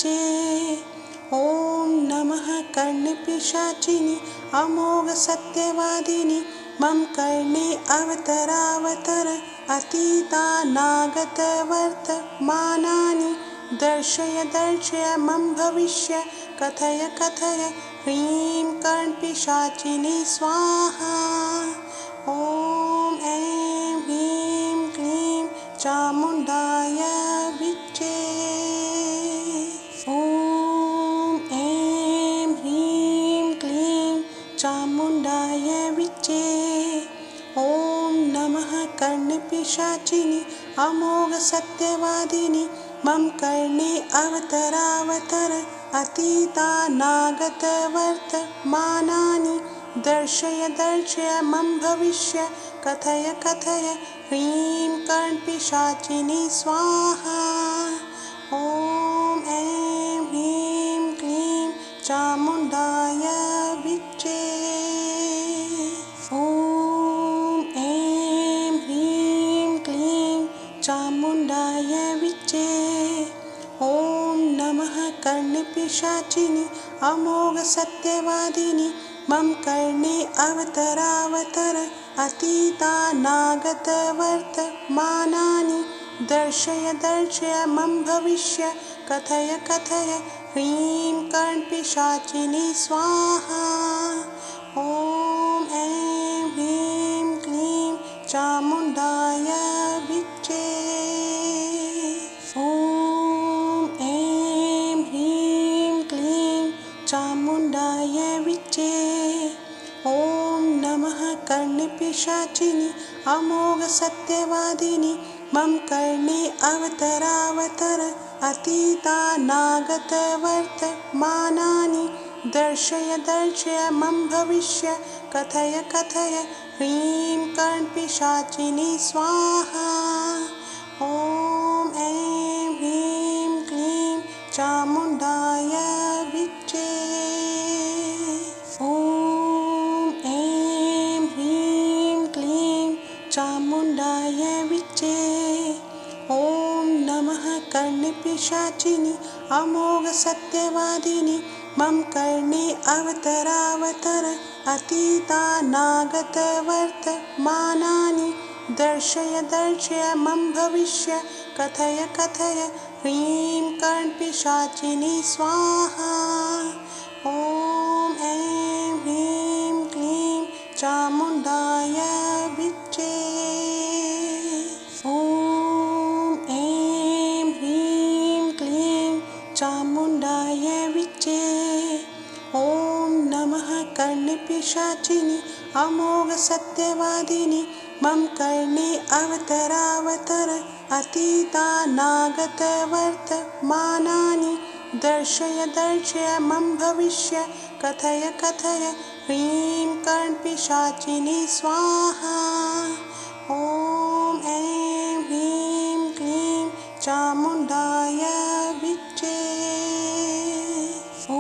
विच्चे। ॐ नमः कर्णपिशाचिनि अमोघ सत्यवादिनि मम कर्णे अवतरावतर अतीतानागत वर्तमानानि दर्शय दर्शय मम भविष्य कथय कथय ह्रीं कर्णपिशाचिनि स्वाहा। ॐ ऐं ह्रीं क्लीं चामुण्डाय विच्चे। ॐ ऐं ह्रीं क्लीं चामुण्डाय विच्चे। ॐ नमः कर्णपिशाचिनि अमोघ सत्यवादिनि मम कर्णे अवतरावतर अतीतानागत वर्तमानानि दर्शय दर्शय मम भविष्य कथय कथय ह्रीं कर्णपिशाचिनि स्वाहा। ॐ ऐं ह्रीं क्लीं चामुण्डाय विच्चे। ॐ ऐं ह्रीं क्लीं चामुण्डाय विच्चे। ॐ नमः कर्णपिशाचिनि अमोघ सत्यवादिनि मम कर्णे अवतरावतर अतीतानागत वर्तमानानि दर्शय दर्शय मम भविष्य कथय कथय ह्रीं कर्णपिशाचिनि स्वाहा। ॐ ऐं ह्रीं क्लीं चामुण्डाय विच्चे। ॐ ऐं ह्रीं क्लीं चामुण्डाय विच्चे। ॐ नमः कर्णपिशाचिनि अमोघ सत्यवादिनि मम कर्णे अवतरावतर अतीतानागत वर्तमानानि दर्शय दर्शय मम भविष्य कथय कथय ह्रीं कर्णपिशाचिनि स्वाहा। ॐ ऐं ह्रीं क्लीं चामुण्डाय विच्चे। ॐ ऐं ह्रीं क्लीं चामुण्डाय विच्चे। ॐ नमः कर्णपिशाचिनि अमोघ सत्यवादिनि मम कर्णे अवतरावतर अतीतानागत वर्तमानानि दर्शय दर्शय मम भविष्य कथय कथय ह्रीं कर्णपिशाचिनि स्वाहा। ॐ ऐं ह्रीं क्लीं चामुण्डाय विच्चे। ॐ ऐं ह्रीं क्लीं चामुण्डाय विच्चे। ॐ नमः कर्णपिशाचिनि अमोघ सत्यवादिनि मम कर्णे अवतरावतर अतीतानागत वर्तमानानि दर्शय दर्शय मम भविष्य कथय कथय ह्रीं कर्णपिशाचिनि स्वाहा। ॐ ऐं ह्रीं क्लीं चामुण्डाय विच्चे। ॐ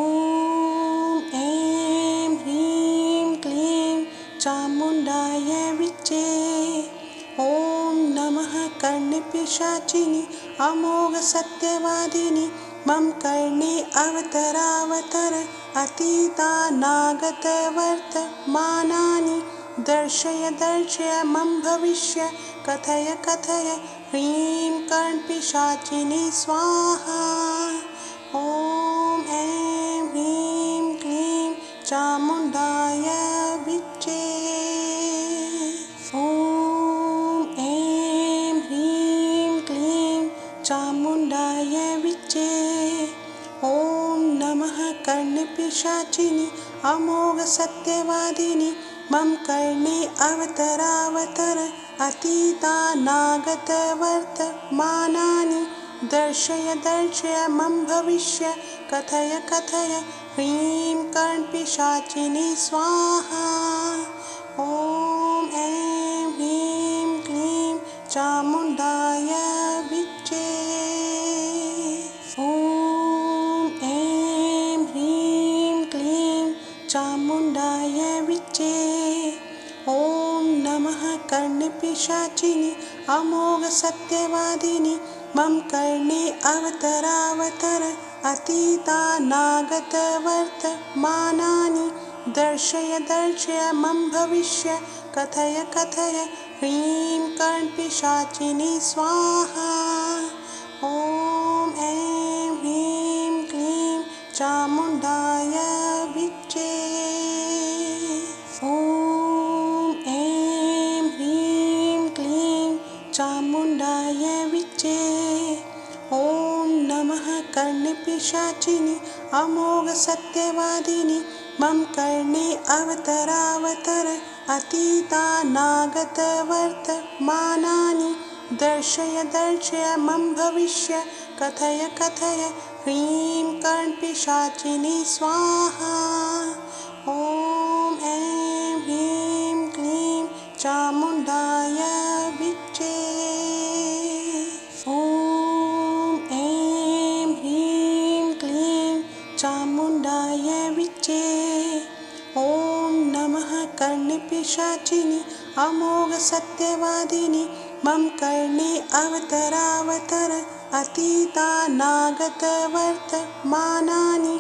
ऐं ह्रीं क्लीं चामुण्डाय विच्चे। ॐ नमः कर्णपिशाचिनि अमोघ सत्यवादिनि मम कर्णे अवतरावतर अतीतानागत वर्तमानानि दर्शय दर्शय मम भविष्य कथय कथय ह्रीं कर्णपिशाचिनि स्वाहा। ॐ ऐं ह्रीं क्लीं चामुण्डाय विच्चे। ॐ ऐं ह्रीं क्लीं चामुण्डाय विच्चे। ॐ नमः कर्णपिशाचिनि अमोघ सत्यवादिनि मम कर्णे अवतरावतर अतीतानागत वर्तमानानि दर्शय दर्शय मम भविष्य कथय कथय ह्रीं कर्णपिशाचिनि स्वाहा। ॐ ऐं ह्रीं क्लीं चामुण्डाय विच्चे। ॐ ऐं ह्रीं क्लीं चामुण्डाय विच्चे। ॐ नमः कर्णपिशाचिनि अमोघ सत्यवादिनि मम कर्णे अवतरावतर अतीतानागतवर्तमानानि दर्शय दर्शय मम भविष्य कथय कथय ह्रीं कर्णपिशाचिनी स्वाहा। ॐ ऐं ह्रीं क्लीं चामुण्डाय विच्चे। ॐ ऐं ह्रीं क्लीं चामुण्डाय विच्चे। ॐ नमः कर्णपिशाचिनि अमोघ सत्यवादिनि मम कर्णे अवतरावतर अतीतानागतवर्तमानानि दर्शय दर्शय मम भविष्य कथय कथय ह्रीं कर्णपिशाचिनी स्वाहा। ॐ ऐं ह्रीं क्लीं चामुण्डाय विच्चे। ॐ ऐं ह्रीं क्लीं चामुण्डाय विच्चे। ॐ नमः कर्णपिशाचिनि अमोघ सत्यवादिनि मम कर्णे अवतरावतर अतीतानागतवर्तमानानि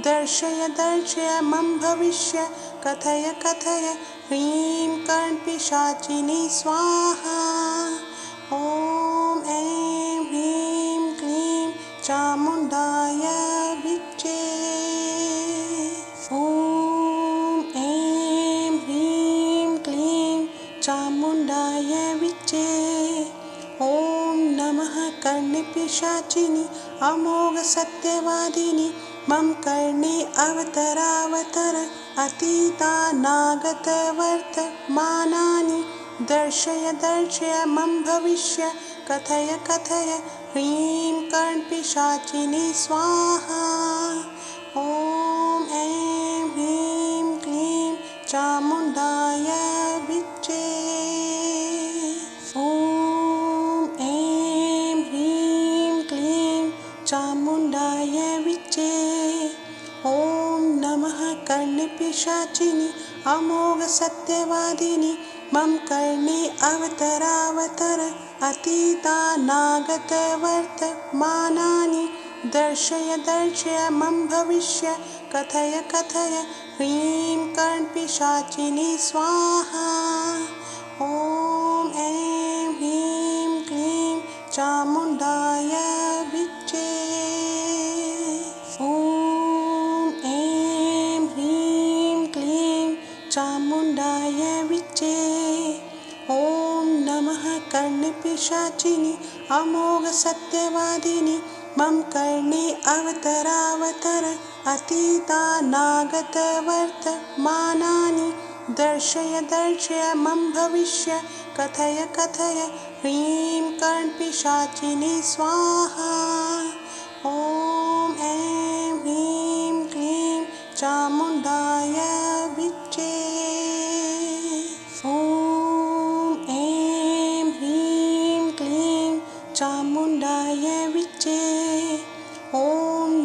दर्शय दर्शय मम भविष्य कथय कथय ह्रीं कर्णपिशाचिनी स्वाहा। ॐ ऐं ह्रीं क्लीं चामुण्डाय विच्चे। ॐ ऐं ह्रीं क्लीं चामुण्डाय विच्चे। ॐ नमः कर्णपिशाचिनि अमोघ सत्यवादिनि मम कर्णे अवतरावतर अतीतानागतवर्तमानानि दर्शय दर्शय मम भविष्य कथय कथय ह्रीं कर्णपिशाचिनी स्वाहा। ॐ ऐं ह्रीं क्लीं चामुण्डाय विच्चे। ॐ ऐं ह्रीं क्लीं चामुण्डाय विच्चे। ॐ नमः कर्णपिशाचिनि अमोघ सत्यवादिनि मम कर्णे अवतरावतर अतीतानागतवर्तमानानि दर्शय दर्शय मम भविष्य कथय कथय ह्रीं कर्णपिशाचिनी स्वाहा। ॐ ऐं ह्रीं क्लीं चामुण्डाय विच्चे। ॐ ऐं ह्रीं क्लीं चामुण्डाय विच्चे। ॐ नमः कर्णपिशाचिनि अमोघ सत्यवादिनि मम कर्णे अवतरावतर अतीतानागतवर्तमानानि दर्शय दर्शय मम भविष्य कथय कथय ह्रीं कर्णपिशाचिनी स्वाहा। ॐ ऐं ह्रीं क्लीं चामुण्डाय विच्चे। ॐ ऐं ह्रीं क्लीं चामुण्डाय विच्चे। ॐ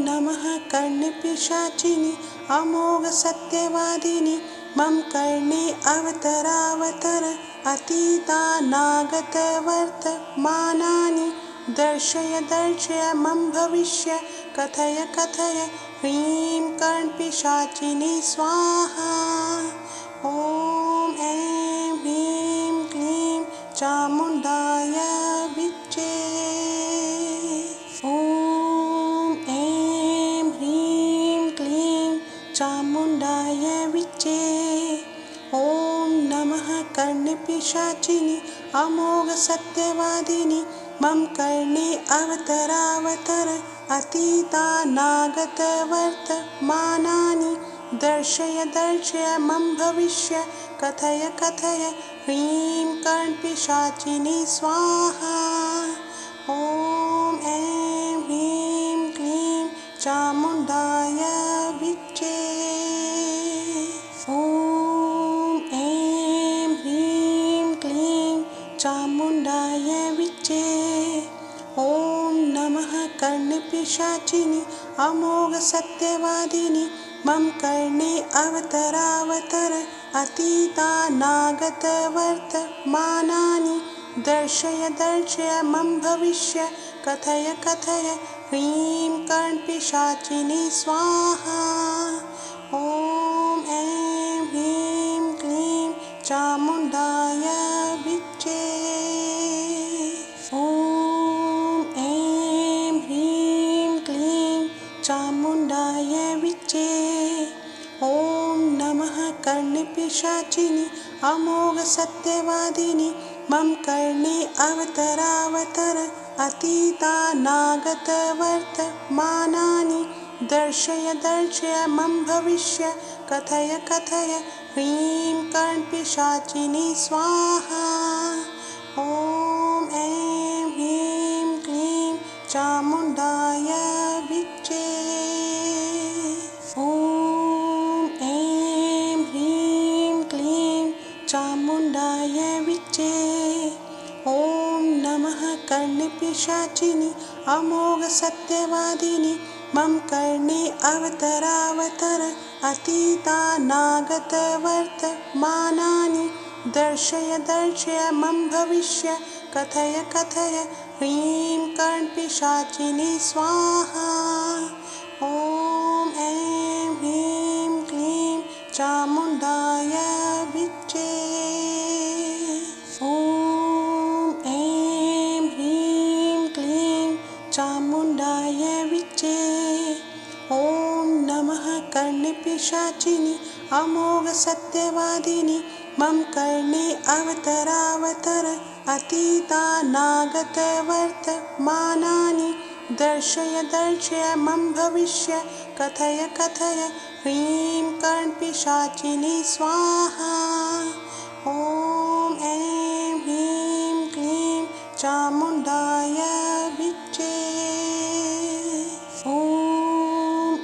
नमः कर्णपिशाचिनि अमोघ सत्यवादिनि मम कर्णे अवतरावतर अतीतानागतवर्तमानानि दर्शय दर्शय मम भविष्य कथय कथय ह्रीं कर्णपिशाचिनी स्वाहा। ॐ ऐं ह्रीं क्लीं चामुण्डाय विच्चे। ॐ ऐं ह्रीं क्लीं चामुण्डाय विच्चे। ॐ नमः कर्णपिशाचिनि अमोघ सत्यवादिनि मम कर्णे अवतरावतर अतीतानागतवर्तमानानि दर्शय दर्शय मम भविष्य कथय कथय ह्रीं कर्णपिशाचिनी स्वाहा। ॐ ऐं ह्रीं क्लीं चामुण्डाय विच्चे। ॐ ऐं ह्रीं क्लीं चामुण्डाय विच्चे। ॐ नमः कर्णपिशाचिनि अमोघ सत्यवादिनि मम कर्णे अवतरावतर अतीतानागतवर्तमानानि दर्शय दर्शय मम भविष्य कथय कथय ह्रीं कर्णपिशाचिनी स्वाहा। ॐ ऐं ह्रीं क्लीं चामुण्डाय विच्चे। ॐ ऐं ह्रीं क्लीं चामुण्डाय विच्चे। ॐ नमः कर्णपिशाचिनि अमोघ सत्यवादिनि मम कर्णे अवतरावतर अतीतानागत वर्तमानानि दर्शय दर्शय मम भविष्य कथय कथय ह्रीं कर्णपिशाचिनी स्वाहा। ॐ ऐं ह्रीं क्लीं चामुण्डाय विच्चे। ॐ ऐं ह्रीं क्लीं चामुण्डाय विच्चे। ॐ नमः कर्णपिशाचिनि अमोघ सत्यवादिनि मम कर्णे अवतरावतर अतीतानागत वर्तमानानि दर्शय दर्शय मम भविष्य कथय कथय ह्रीं कर्णपिशाचिनी स्वाहा। ॐ ऐं ह्रीं क्लीं चामुण्डाय विच्चे। ॐ ऐं ह्रीं क्लीं चामुण्डाय विच्चे। ॐ नमः कर्णपिशाचिनि अमोघ सत्यवादिनि मम कर्णे अवतरावतर अतीतानागत वर्तमानानि दर्शय दर्शय मम भविष्य कथय कथय ह्रीं कर्णपिशाचिनी स्वाहा। ॐ ऐं ह्रीं क्लीं चामुण्डाय विच्चे। ॐ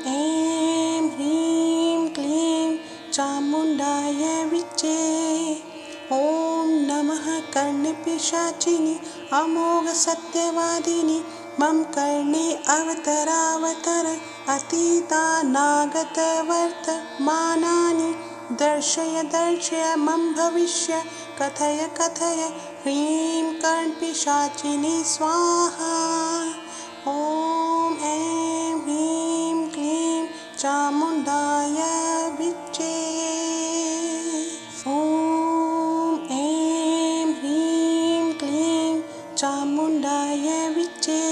ऐं ह्रीं क्लीं चामुण्डाय विच्चे। ॐ नमः कर्णपिशाचिनि अमोघ सत्यवादिनि मम कर्णे अवतरावतर अतीतानागत वर्तमानानि दर्शय दर्शय मम भविष्य कथय कथय ह्रीं कर्णपिशाचिनी स्वाहा। ॐ ऐं ह्रीं क्लीं चामुण्डाय विच्चे। ॐ ऐं ह्रीं क्लीं चामुण्डाय विच्चे।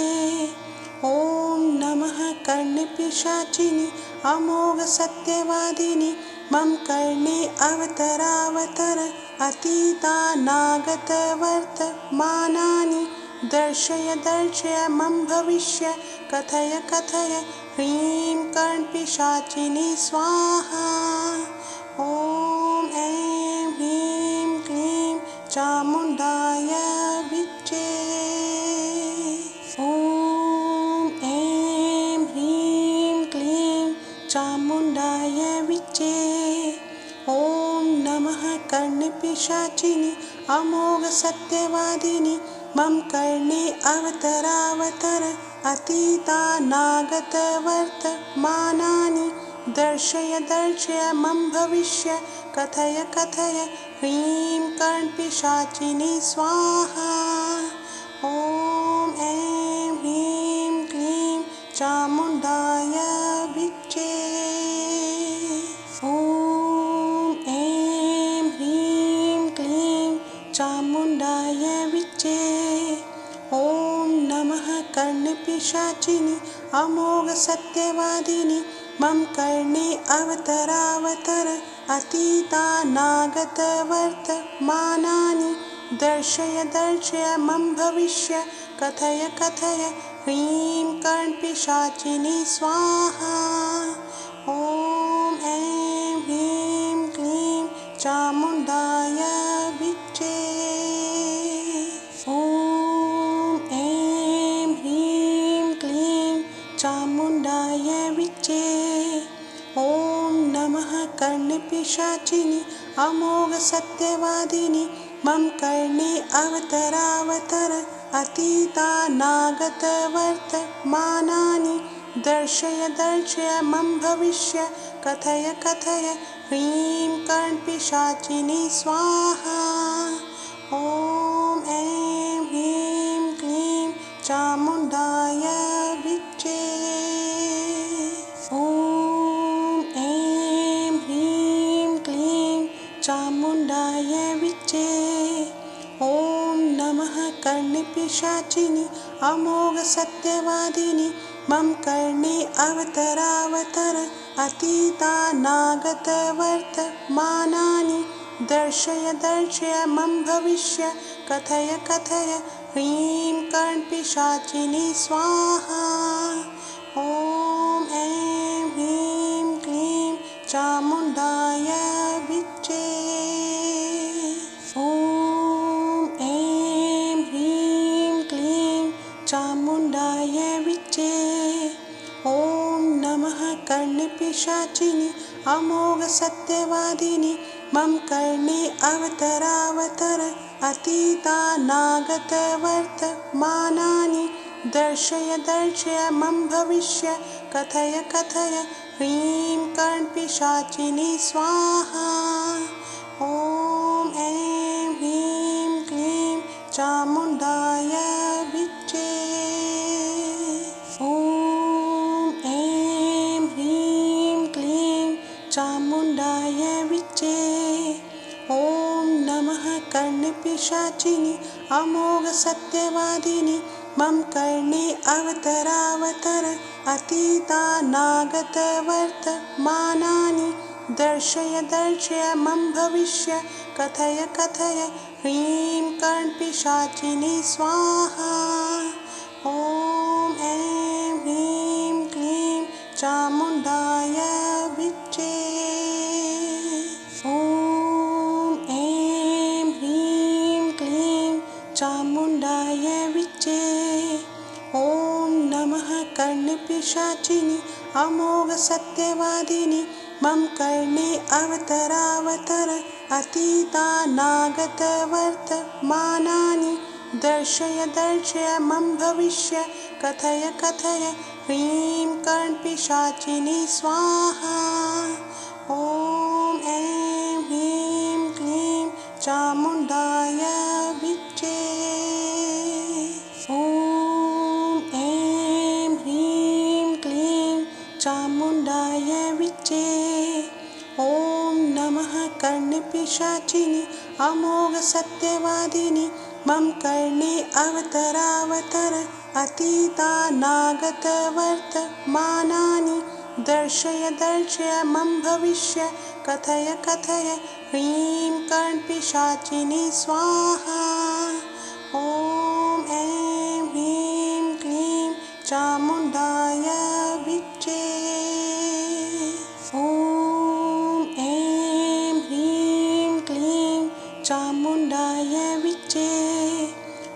ॐ नमः कर्णपिशाचिनि अमोघ सत्यवादिनि मम कर्णे अवतरावतर अतीतानागत वर्तमानानि दर्शय दर्शय मम भविष्य कथय कथय ह्रीं कर्णपिशाचिनी स्वाहा। ॐ ऐं ह्रीं क्लीं चामुण्डाय विच्चे। ॐ ऐं ह्रीं क्लीं चामुण्डाय विच्चे। ॐ नमः कर्णपिशाचिनि अमोघ सत्यवादिनि मम कर्णे अवतरावतर अतीतानागत वर्तमानानि दर्शय दर्शय मम भविष्य कथय कथय ह्रीं कर्णपिशाचिनी स्वाहा। ॐ ऐं ह्रीं क्लीं चामुण्डाय विच्चे। ॐ ऐं ह्रीं क्लीं चामुण्डाय विच्चे। ॐ नमः कर्णपिशाचिनि अमोघ सत्यवादिनि मम कर्णे अवतरावतर अतीतानागत वर्तमानानि दर्शय दर्शय मम भविष्य कथय कथय ह्रीं कर्णपिशाचिनी स्वाहा। ॐ ऐं ह्रीं क्लीं चामुण्डाय विच्चे। ॐ ऐं ह्रीं क्लीं चामुण्डाय विच्चे। ॐ नमः कर्णपिशाचिनि अमोघ सत्यवादिनि मम कर्णे अवतरावतर अतीतानागत वर्तमानानि दर्शय दर्शय मम भविष्य कथय कथय ह्रीं कर्णपिशाचिनी स्वाहा। ॐ ऐं ह्रीं क्लीं चामुण्डाय विच्चे। कर्णिपिशाचिनि अमोघ सत्यवादिनि मम कर्णे अवतरावतर अतीतानागत वर्तमानानि दर्शय दर्शय मम भविष्य कथय कथय ह्रीं कर्णपिशाचिनि स्वाहा। ॐ ऐं ह्रीं क्लीं चामुण्डाय विच्चे। ॐ ऐं ह्रीं क्लीं चामुण्डाय विच्चे। ॐ नमः कर्णिपिशाचिनि अमोघ सत्यवादिनि मम कर्णे अवतरावतर अतीतानागत वर्तमानानि दर्शय दर्शय मम भविष्य कथय कथय ह्रीं कर्णपिशाचिनि स्वाहा। ॐ ऐं ह्रीं क्लीं चामुण्डाय विच्चे। ॐ ऐं ह्रीं क्लीं चामुण्डाय विच्चे। ॐ नमः कर्णिपिशाचिनि अमोघ सत्यवादिनि मम कर्णे अवतरावतर अतीतानागत वर्तमानानि दर्शय दर्शय मम भविष्य कथय कथय ह्रीं कर्णपिशाचिनि स्वाहा। ॐ ऐं ह्रीं क्लीं चामुण्डाय विच्चे। ॐ ऐं ह्रीं क्लीं चामुण्डाय विच्चे। ॐ नमः कर्णिपिशाचिनि अमोघ सत्यवादिनि मम कर्णे अवतरावतर अतीतानागत वर्तमानानि दर्शय दर्शय मम भविष्य कथय कथय ह्रीं कर्णपिशाचिनि स्वाहा। ॐ ऐं ह्रीं क्लीं चामुण्डाय विच्चे। ॐ ऐं ह्रीं क्लीं चामुण्डाय विच्चे। ॐ नमः कर्णिपिशाचिनि अमोघ सत्यवादिनि मम कर्णे अवतरावतर अतीतानागत वर्तमानानि दर्शय दर्शय मम भविष्य कथय कथय ह्रीं कर्णपिशाचिनि स्वाहा। ॐ ऐं ह्रीं क्लीं चामुण्डाय विच्चे। ॐ ऐं ह्रीं क्लीं चामुण्डाय विच्चे।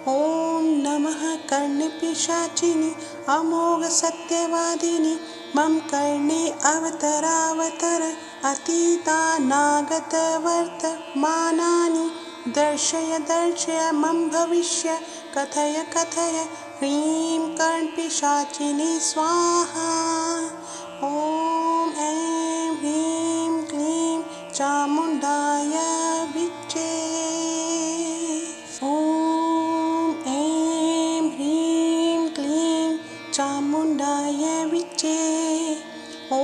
ॐ नमः कर्णिपिशाचिनि अमोघ सत्यवादिनि मम कर्णे अवतरावतर अतीतानागत वर्तमानानि दर्शय दर्शय मम भविष्य कथय कथय ह्रीं कर्णपिशाचिनि स्वाहा। ॐ ऐं ह्रीं क्लीं चामुण्डाय विच्चे। ॐ ऐं ह्रीं क्लीं चामुण्डाय विच्चे। ॐ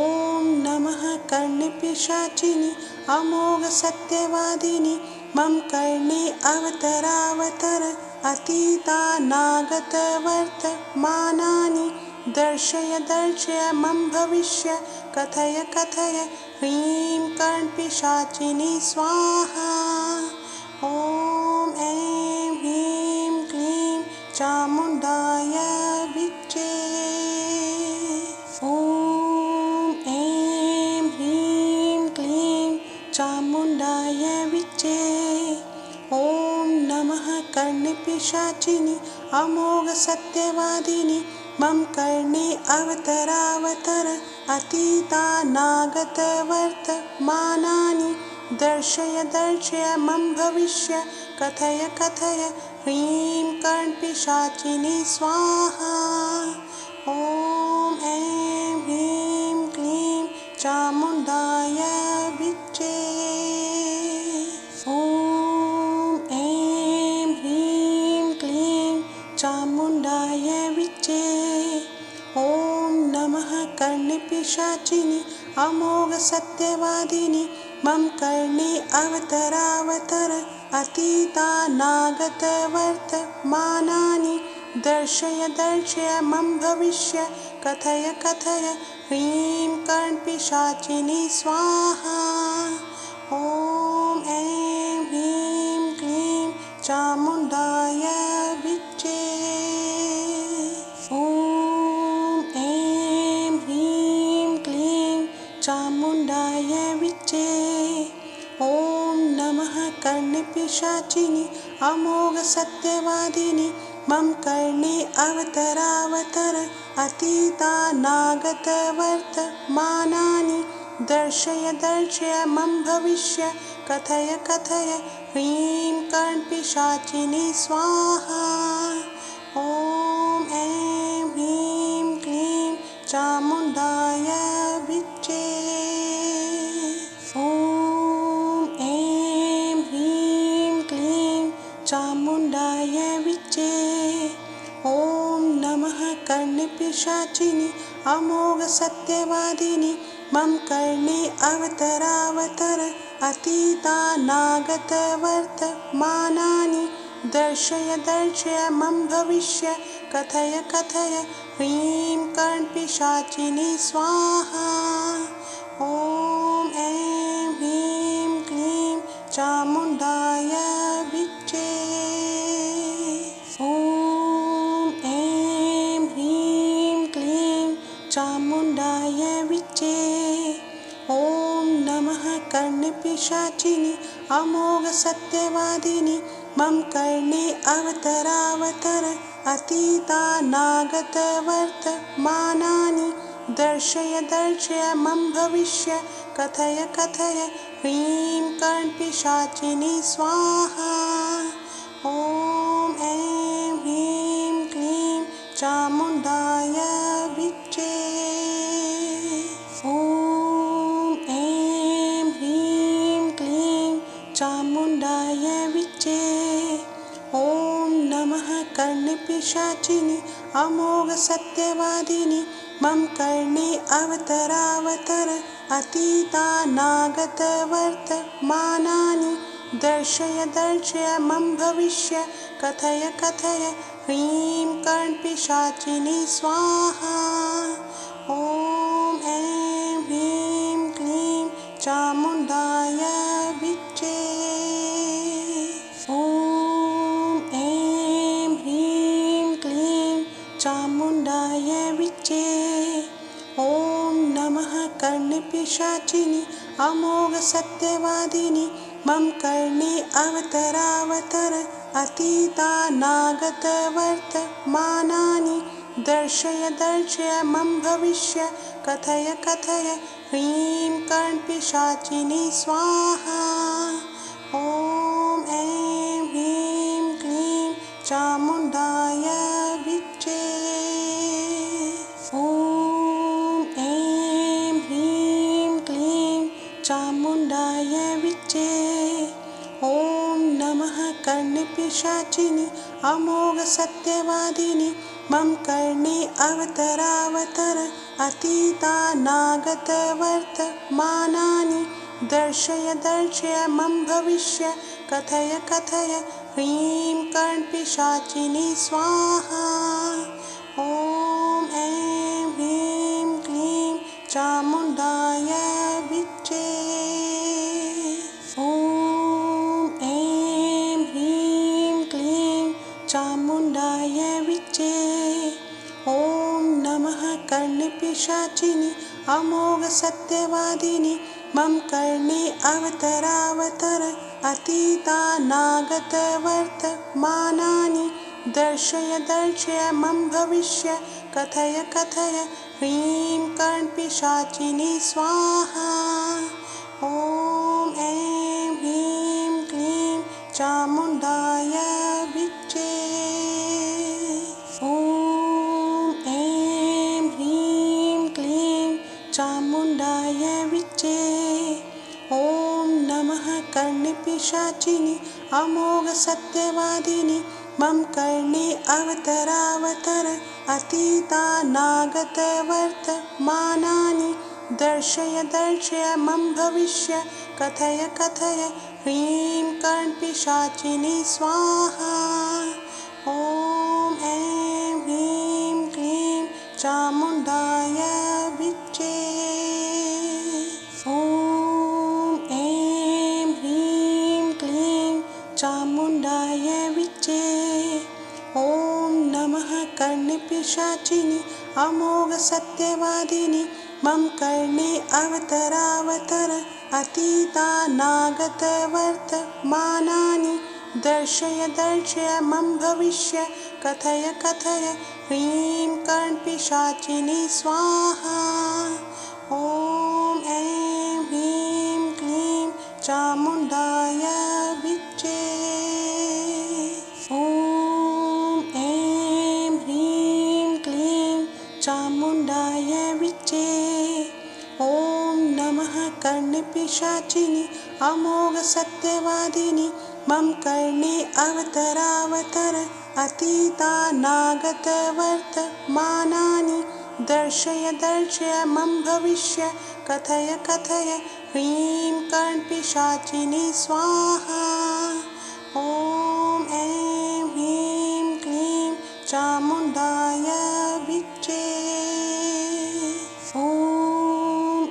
नमः कर्णिपिशाचिनि अमोघ सत्यवादिनि मम कर्णे अवतरावतर अतीतानागत वर्तमानानि दर्शय दर्शय मम भविष्य कथय कथय ह्रीं कर्णपिशाचिनि स्वाहा। ॐ ऐं ह्रीं क्लीं चामुण्डाय विच्चे। ॐ ऐं ह्रीं क्लीं चामुण्डाय विच्चे। ॐ नमः कर्णिपिशाचिनि अमोघ सत्यवादिनि मम कर्णे अवतरावतर अतीतानागत वर्तमानानि दर्शय दर्शय मम भविष्य कथय कथय ह्रीं कर्णपिशाचिनि स्वाहा। ॐ ऐं ह्रीं क्लीं चामुण्डाय विच्चे। ॐ ऐं ह्रीं क्लीं चामुण्डाय विच्चे। ॐ नमः कर्णिपिशाचिनि अमोघ सत्यवादिनि मम कर्णे अवतरावतर अतीतानागतवर्तमानानि दर्शय दर्शय मम भविष्य कथय कथय ह्रीं कर्णपिशाचिनी स्वाहा। ॐ ऐं ह्रीं क्लीं चामुण्डाय विच्चे। ॐ ऐं ह्रीं क्लीं चामुण्डाय विच्चे। ॐ नमः कर्णपिशाचिनि अमोघ सत्यवादिनि मम कर्णे अवतरावतर अतीतानागतवर्तमानानि दर्शय दर्शय मम भविष्य कथय कथय ह्रीं कर्णपिशाचिनी स्वाहा। ॐ ऐं ह्रीं क्लीं चामुण्डाय विच्चे। ॐ ऐं ह्रीं क्लीं चामुण्डाय विच्चे। ॐ नमः कर्णपिशाचिनि अमोघ सत्यवादिनि मम कर्णे अवतरावतर अतीतानागतवर्तमानानि दर्शय दर्शय मम भविष्य कथय कथय ह्रीं कर्णपिशाचिनी स्वाहा। ॐ ऐं ह्रीं क्लीं चामुण्डाय विच्चे। ॐ ऐं ह्रीं क्लीं चामुण्डाय विच्चे। ॐ नमः कर्णपिशाचिनि अमोघ सत्यवादिनि मम कर्णे अवतरावतर अतीतानागतवर्तमानानि दर्शय दर्शय मम भविष्य कथय कथय ह्रीं कर्णपिशाचिनी स्वाहा। ॐ ऐं ह्रीं क्लीं चामुण्डाय विच्चे। ॐ ऐं ह्रीं क्लीं चामुण्डाय विच्चे। ॐ नमः कर्णपिशाचिनि अमोघ सत्यवादिनि मम कर्णे अवतरावतर अतीतानागतवर्तमानानि दर्शय दर्शय मम भविष्य कथय कथय ह्रीं कर्णपिशाचिनी स्वाहा। ॐ ऐं ह्रीं क्लीं चामुण्डाय विच्चे। ॐ ऐं ह्रीं क्लीं चामुण्डाय विच्चे। ॐ नमः कर्णपिशाचिनि अमोघ सत्यवादिनि मम कर्णे अवतरावतर अतीतानागतवर्तमानानि दर्शय दर्शय मम भविष्य कथय कथय ह्रीं कर्णपिशाचिनी स्वाहा। ॐ ऐं ह्रीं क्लीं चामुण्डाय विच्चे। ॐ ऐं ह्रीं क्लीं चामुण्डाय विच्चे। ॐ नमः कर्णपिशाचिनि अमोघ सत्यवादिनि मम कर्णे अवतरावतर अतीतानागतवर्तमानानि दर्शय दर्शय मम भविष्य कथय कथय ह्रीं कर्णपिशाचिनी स्वाहा। ॐ ऐं ह्रीं क्लीं चामुण्डाय विच्चे। ॐ ऐं ह्रीं क्लीं चामुण्डाय विच्चे। ॐ नमः कर्णपिशाचिनि अमोघ सत्यवादिनि मम कर्णे अवतरावतर अतीतानागतवर्तमानानि दर्शय दर्शय मम भविष्य कथय कथय ह्रीं कर्णपिशाचिनी स्वाहा। ॐ ऐं ह्रीं क्लीं चामुण्डाय विच्चे। ॐ ऐं ह्रीं क्लीं चामुण्डाय विच्चे। ॐ नमः कर्णपिशाचिनि अमोघ सत्यवादिनि मम कर्णे अवतरावतर अतीतानागतवर्तमानानि दर्शय दर्शय मम भविष्य कथय कथय ह्रीं कर्णपिशाचिनी स्वाहा। ॐ ऐं ह्रीं क्लीं चामुण्डाय विच्चे। ॐ ऐं ह्रीं क्लीं चामुण्डाय विच्चे। ॐ नमः कर्णपिशाचिनि अमोघ सत्यवादिनि मम कर्णे अवतरावतर अतीतानागत वर्तमानानि दर्शय दर्शय मम भविष्य कथय कथय ह्रीं कर्णपिशाचिनी स्वाहा। ॐ ऐं ह्रीं क्लीं चामुण्डाय विच्चे। ॐ ऐं ह्रीं क्लीं चामुण्डाय विच्चे। ॐ नमः कर्णपिशाचिनि अमोघ सत्यवादिनि मम कर्णे अवतरावतर अतीतानागत वर्तमानानि दर्शय दर्शय मम भविष्य कथय कथय ह्रीं कर्णपिशाचिनी स्वाहा। ॐ ऐं ह्रीं क्लीं चामुण्डाय विच्चे। ॐ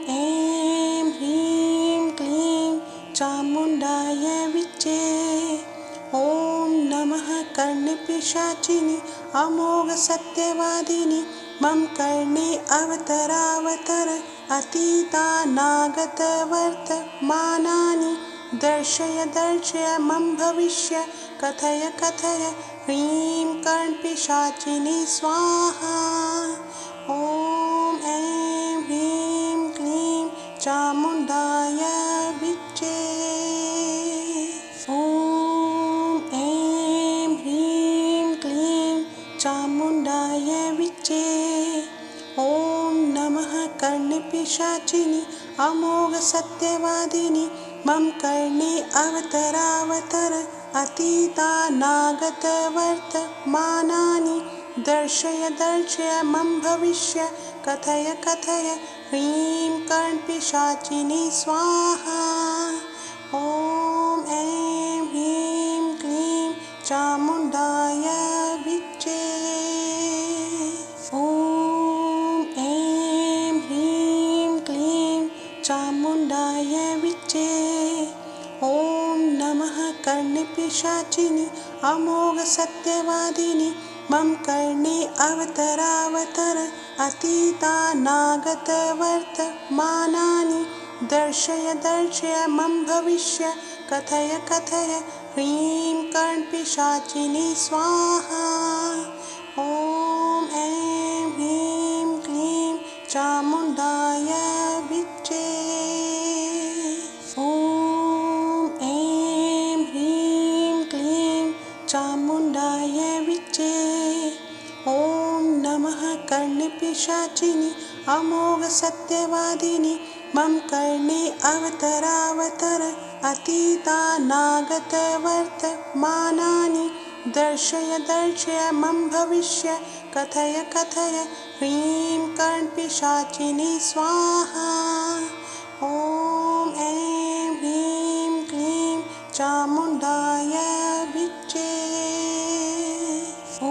ऐं ह्रीं क्लीं चामुण्डाय विच्चे। ॐ नमः कर्णपिशाचिनि अमोघ सत्यवादिनि मम कर्णे अवतरावतर अतीतानागत वर्तमानानि दर्शय दर्शय मम भविष्य कथय कथय ह्रीं कर्णपिशाचिनी स्वाहा। ॐ ऐं ह्रीं क्लीं चामुण्डाय विच्चे। ॐ ऐं ह्रीं क्लीं चामुण्डाय विच्चे। ॐ नमः कर्णपिशाचिनि अमोघ सत्यवादिनि मम कर्णे अवतरावतर अतीतानागत वर्तमानानि दर्शय दर्शय मम भविष्य कथय कथय ह्रीं कर्णपिशाचिनी स्वाहा। ॐ ऐं ह्रीं क्लीं चामुण्डाय विच्चे। ॐ ऐं ह्रीं क्लीं चामुण्डाय विच्चे। ॐ नमः कर्णपिशाचिनि अमोघ सत्यवादिनि मम कर्णे अवतरावतर अतीतानागत वर्तमानानि दर्शय दर्शय मम भविष्य कथय कथय ह्रीं कर्णपिशाचिनी स्वाहा। ॐ ऐं ह्रीं क्लीं चामुण्डाय विच्चे। ॐ ऐं ह्रीं क्लीं चामुण्डाय विच्चे। ॐ नमः कर्णपिशाचिनि अमोघ सत्यवादिनि मम कर्णे अवतरावतर अतीतानागत वर्तमानानि दर्शय दर्शय मम भविष्य कथय कथय ह्रीं कर्णपिशाचिनी स्वाहा। ॐ ऐं ह्रीं क्लीं चामुण्डाय विच्चे। ॐ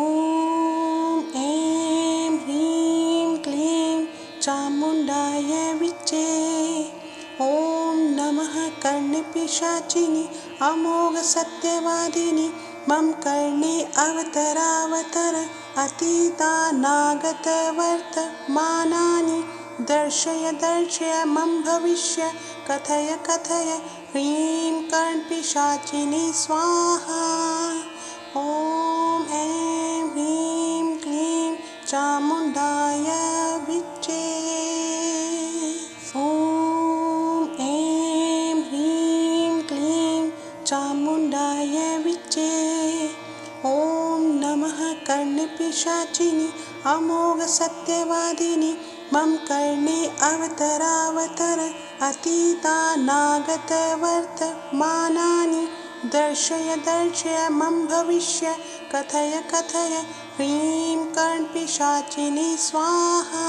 ऐं ह्रीं क्लीं चामुण्डाय विच्चे। ॐ नमः कर्णपिशाचिनि अमोघ सत्यवादिनि मम कर्णे अवतरावतर अतीतानागत वर्तमानानि दर्शय दर्शय मम भविष्य कथय कथय ह्रीं कर्णपिशाचिनी स्वाहा। ॐ ऐं ह्रीं क्लीं चामुण्डाय विच्चे। ॐ ऐं ह्रीं क्लीं चामुण्डाय विच्चे। ॐ नमः कर्णपिशाचिनि अमोघ सत्यवादिनि मम कर्णे अवतरावतर अतीतानागत वर्तमानानि दर्शय दर्शय मम भविष्य कथय कथय ह्रीं कर्णपिशाचिनी स्वाहा।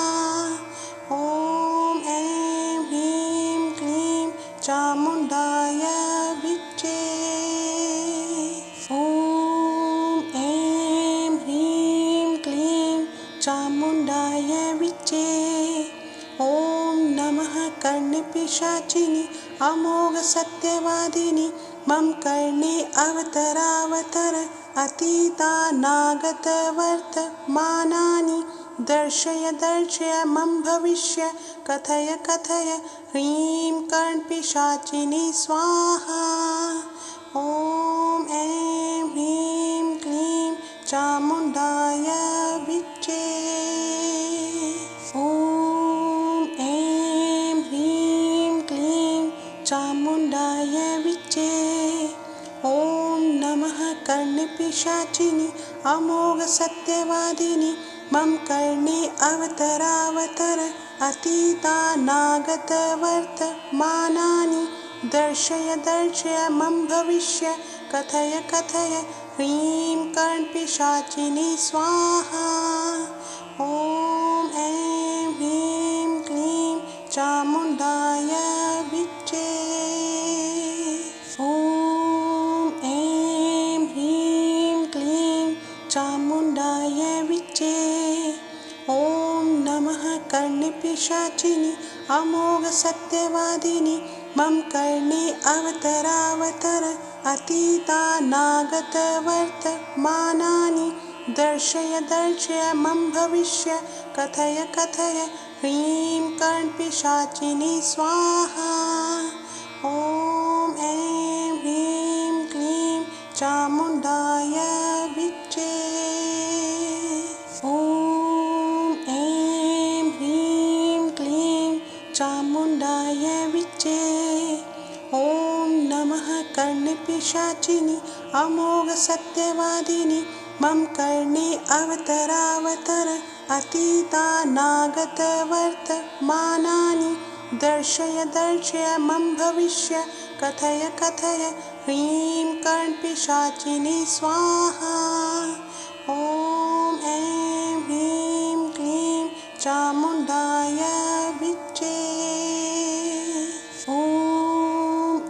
ॐ ऐं ह्रीं क्लीं चामुण्डाय विच्चे। चामुण्डाय विच्चे। ॐ नमः कर्णपिशाचिनि अमोघसत्यवादिनि मम कर्णे अवतरावतर अतीतानागतवर्तमानानि दर्शय दर्शय मम भविष्य कथय कथय ह्रीं कर्णपिशाचिनि स्वाहा। ॐ ऐं ह्रीं क्लीं चामुण्डाय विच्चे। ॐ ऐं ह्रीं क्लीं चामुण्डाय विच्चे। ॐ नमः कर्णपिशाचिनि अमोघसत्यवादिनि मम कर्णे अवतरावतर अतीतानागतवर्तमानानि दर्शय दर्शय मम भविष्य कथय कथय ह्रीं कर्णपिशाचिनि स्वाहा। ॐ ऐं ह्रीं क्लीं चामुण्डाय विच्चे। ॐ ऐं ह्रीं क्लीं चामुण्डाय विच्चे। ॐ नमः कर्णपिशाचिनि अमोघसत्यवादिनि मम कर्णे अवतरावतर अतीतानागतवर्तमानानि दर्शय दर्शय मम भविष्य कथय कथय ह्रीं कर्णपिशाचिनि स्वाहा। ॐ ऐं ह्रीं क्लीं चामुण्डाय विच्चे। ॐ ऐं ह्रीं क्लीं चामुण्डाय विच्चे। ॐ नमः कर्णपिशाचिनि अमोघसत्यवादिनि मम कर्णे अवतरावतर अतीतानागतवर्तमानानि दर्शय दर्शय मम भविष्य कथय कथय ह्रीं कर्णपिशाचिनि स्वाहा। ॐ ऐं ह्रीं क्लीं चामुण्डाय विच्चे। ॐ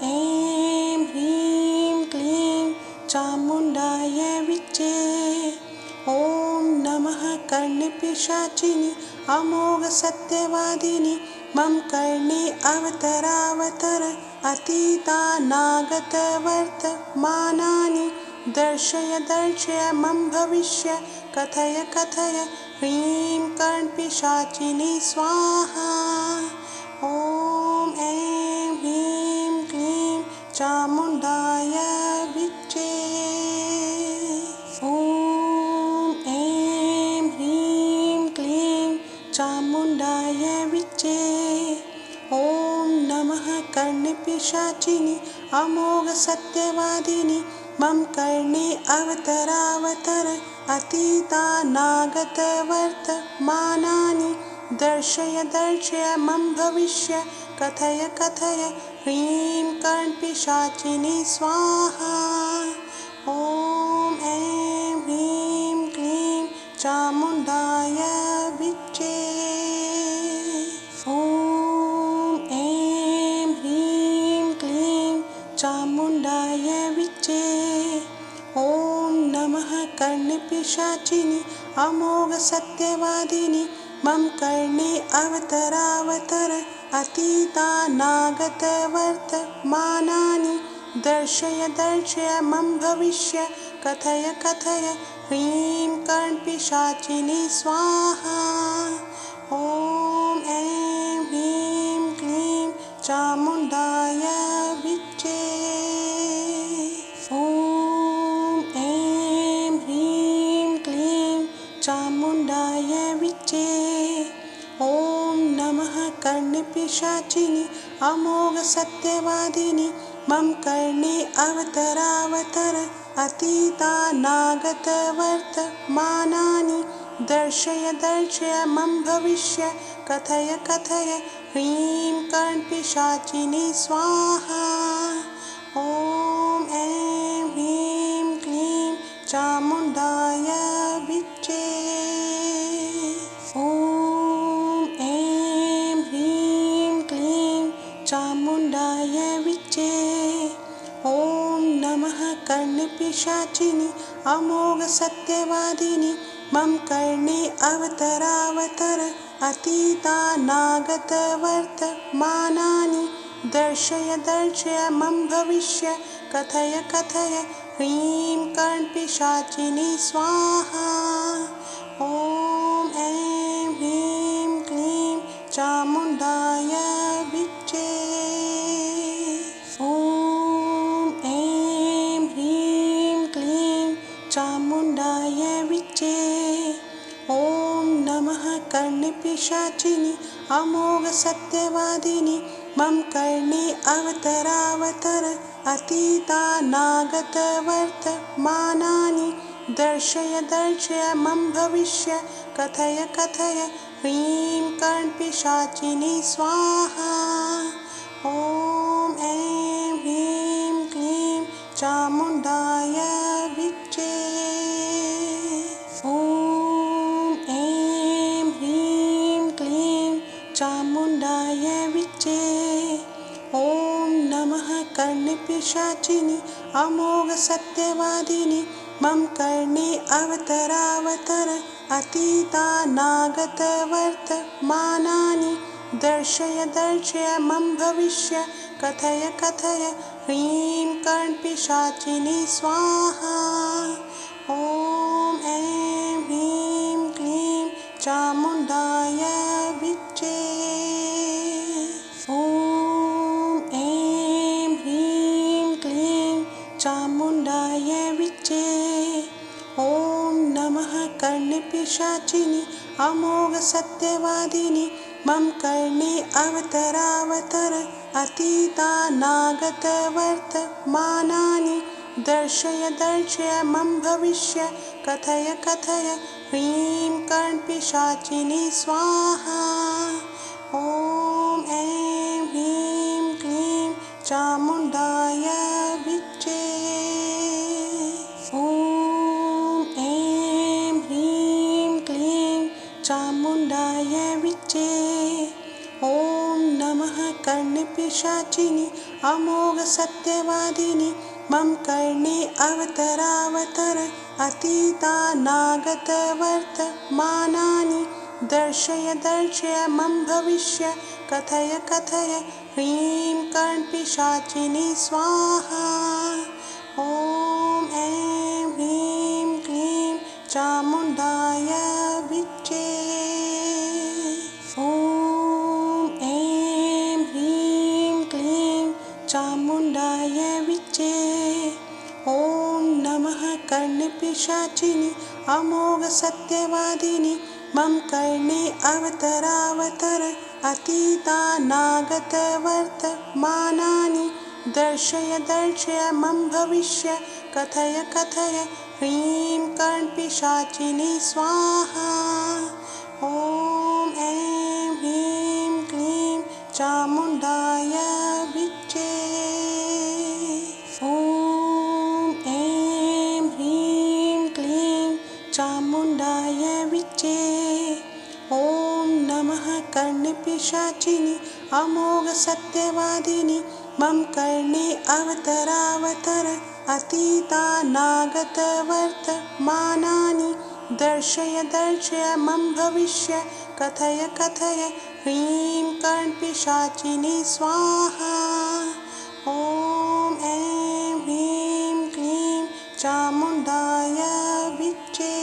ऐं ह्रीं क्लीं चामुण्डाय विच्चे। ॐ नमः कर्णपिशाचिनि अमोघसत्यवादिनि मम कर्णे अवतरावतर अतीतानागतवर्तमानानि दर्शय दर्शय मम भविष्य कथय कथय ह्रीं कर्णपिशाचिनि स्वाहा। ॐ ऐं ह्रीं क्लीं चामुण्डाय विच्चे। ॐ ऐं ह्रीं क्लीं चामुण्डाय विच्चे। ॐ नमः कर्णपिशाचिनि अमोघसत्यवादिनि मम कर्णे अवतरावतर अतीतानागतवर्तमानानि दर्शय दर्शय मम भविष्य कथय कथय ह्रीं कर्णपिशाचिनि स्वाहा। ॐ ऐं ह्रीं क्लीं चामुण्डाय विच्चे। ॐ ऐं ह्रीं क्लीं चामुण्डाय विच्चे। ॐ नमः कर्णपिशाचिनि अमोघसत्यवादिनि मम कर्णे अवतरावतर अतीतानागतवर्तमानानि दर्शय दर्शय मम भविष्य कथय कथय ह्रीं कर्णपिशाचिनि स्वाहा। ॐ ऐं ह्रीं क्लीं चामुण्डाय विच्चे। ॐ ऐं ह्रीं क्लीं चामुण्डाय विच्चे। ॐ नमः कर्णपिशाचिनि अमोघसत्यवादिनि मम कर्णे अवतरावतर अतीतानागतवर्तमानानि दर्शय दर्शय मम भविष्य कथय कथय ह्रीं कर्णपिशाचिनि स्वाहा। ॐ ऐं ह्रीं क्लीं चामुण्डाय विच्चे। ॐ ऐं ह्रीं क्लीं चामुण्डाय विच्चे। ॐ नमः कर्णपिशाचिनि अमोघसत्यवादिनि मम कर्णे अवतरावतर अतीतानागतवर्तमानानि दर्शय दर्शय मम भविष्य कथय कथय ह्रीं कर्णपिशाचिनी स्वाहा। ॐ ऐं ह्रीं क्लीं चामुण्डाय विच्चे। ॐ ऐं ह्रीं क्लीं चामुण्डाय विच्चे। ॐ नमः कर्णपिशाचिनि अमोघ सत्यवादिनि मम कर्णे अवतरावतर अतीतानागतवर्तमानानि दर्शय दर्शय मम भविष्य कथय कथय ह्रीं कर्णपिशाचिनी स्वाहा। ॐ ऐं ह्रीं क्लीं चामुण्डाय विच्चे। ॐ ऐं ह्रीं क्लीं चामुण्डाय विच्चे। ॐ नमः कर्णपिशाचिनि अमोघ सत्यवादिनि मम कर्णे अवतरावतर अतीतानागतवर्तमानानि दर्शय दर्शय मम भविष्य कथय कथय ह्रीं कर्णपिशाचिनी स्वाहा। ॐ ऐं ह्रीं क्लीं चामुण्डाय विच्चे। ॐ ऐं ह्रीं क्लीं चामुण्डाय विच्चे। ॐ नमः कर्णपिशाचिनि अमोघ सत्यवादिनि मम कर्णे अवतरावतर अतीतानागतवर्तमानानि दर्शय दर्शय मम भविष्य कथय कथय ह्रीं कर्णपिशाचिनी स्वाहा। ॐ ऐं ह्रीं क्लीं चामुण्डाय विच्चे। ॐ ऐं ह्रीं क्लीं चामुण्डाय विच्चे। ॐ नमः कर्णपिशाचिनि अमोघ सत्यवादिनि मम कर्णे अवतरावतर अतीतानागतवर्तमानानि दर्शय दर्शय मम भविष्य कथय कथय ह्रीं कर्णपिशाचिनी स्वाहा। ॐ ऐं ह्रीं क्लीं चामुण्डाय विच्चे। ॐ ऐं ह्रीं क्लीं चामुण्डाय विच्चे। ॐ नमः कर्णपिशाचिनि अमोघ सत्यवादिनि मम कर्णे अवतरावतर अतीतानागतवर्तमानानि दर्शय दर्शय मम भविष्य कथय कथय ह्रीं कर्णपिशाचिनी स्वाहा। ॐ ऐं ह्रीं क्लीं चामुण्डाय विच्चे। ॐ ऐं ह्रीं क्लीं चामुण्डाय विच्चे। ॐ नमः कर्णपिशाचिनि अमोघ सत्यवादिनि मम कर्णे अवतरावतर अतीतानागतवर्तमानानि दर्शय दर्शय मम भविष्य कथय कथय ह्रीं कर्णपिशाचिनी स्वाहा। ॐ ऐं ह्रीं क्लीं चामुण्डाय विच्चे।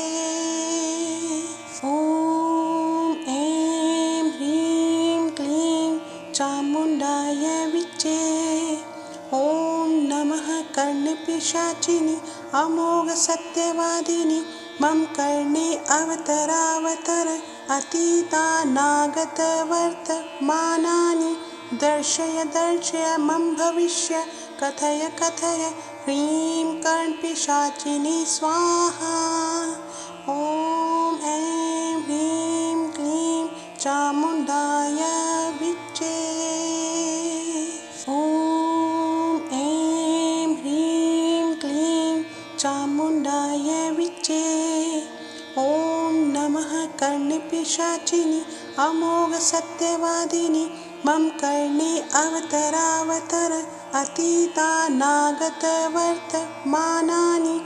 ॐ ऐं ह्रीं क्लीं चामुण्डाय विच्चे। ॐ नमः कर्णपिशाचिनि अमोघ सत्यवादिनि मम कर्णे अवतरावतर अतीतानागतवर्तमानानि दर्शय दर्शय मम भविष्य कथय कथय ह्रीं कर्णपिशाचिनी स्वाहा। ॐ ऐं ह्रीं क्लीं चामुण्डाय विच्चे। ॐ ऐं ह्रीं क्लीं चामुण्डाय विच्चे। ॐ नमः कर्णपिशाचिनि अमोघ सत्यवादिनि मम कर्णे अवतरावतर अतीतानागतवर्तमानानि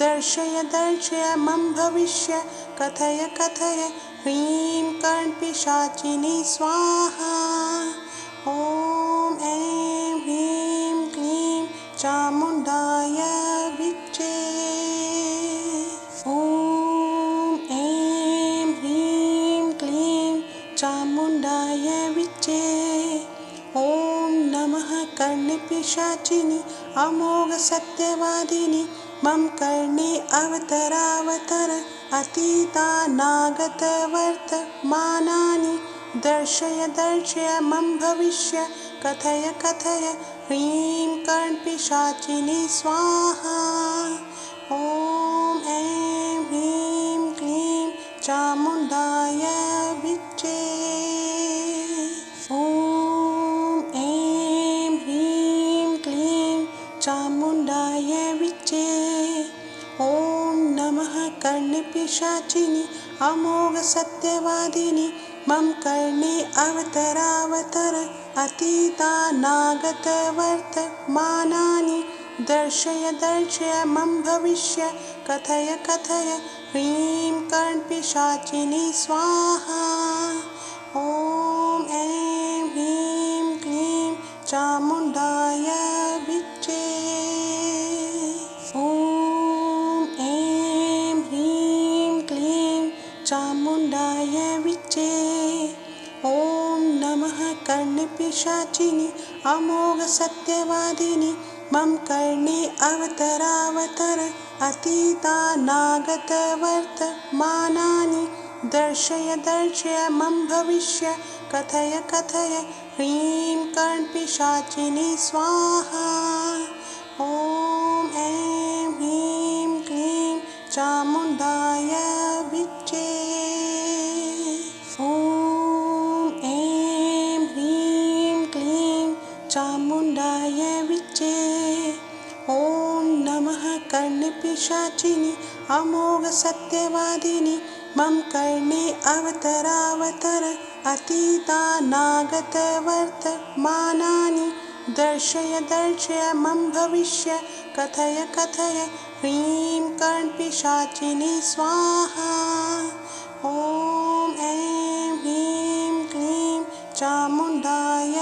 दर्शय दर्शय मम भविष्य कथय कथय ह्रीं कर्णपिशाचिनी स्वाहा। ॐ ऐं ह्रीं क्लीं चामुण्डाय विच्चे। ॐ ऐं ह्रीं क्लीं चामुण्डाय विच्चे। ॐ नमः कर्णपिशाचिनि अमोघ सत्यवादिनि मम कर्णे अवतरावतर अतीतानागत वर्तमानानि दर्शय दर्शय मम भविष्य कथय कथय ह्रीं कर्णपिशाचिनि स्वाहा। ॐ ऐं ह्रीं क्लीं चामुण्डाय विच्चे। ॐ ऐं ह्रीं क्लीं चामुण्डाय विच्चे। ॐ नमः कर्णपिशाचिनि अमोघ सत्यवादिनि मम कर्णे अवतरावतर अतीतानागत वर्तमानानि दर्शय दर्शय मम भविष्य कथय कथय ह्रीं कर्णपिशाचिनि स्वाहा। ॐ ऐं ह्रीं क्लीं चामुण्डाय विच्चे। ॐ ऐं ह्रीं क्लीं चामुण्डाय विच्चे। ॐ नमः कर्णपिशाचिनि अमोघ सत्यवादिनि मम कर्णे अवतरावतर अतीतानागत वर्तमानानि दर्शय दर्शय मम भविष्य कथय कथय ह्रीं कर्णपिशाचिनि स्वाहा। ॐ ऐं ह्रीं क्लीं चामुण्डाय विच्चे। ॐ ऐं ह्रीं क्लीं चामुण्डाय विच्चे। ॐ नमः कर्णपिशाचिनि अमोघ सत्यवादिनि मम कर्णे अवतरावतर अतीतानागत वर्तमानानि दर्शय दर्शय मम भविष्य कथय कथय ह्रीं कर्णपिशाचिनि स्वाहा। ॐ ऐं ह्रीं क्लीं चामुण्डाय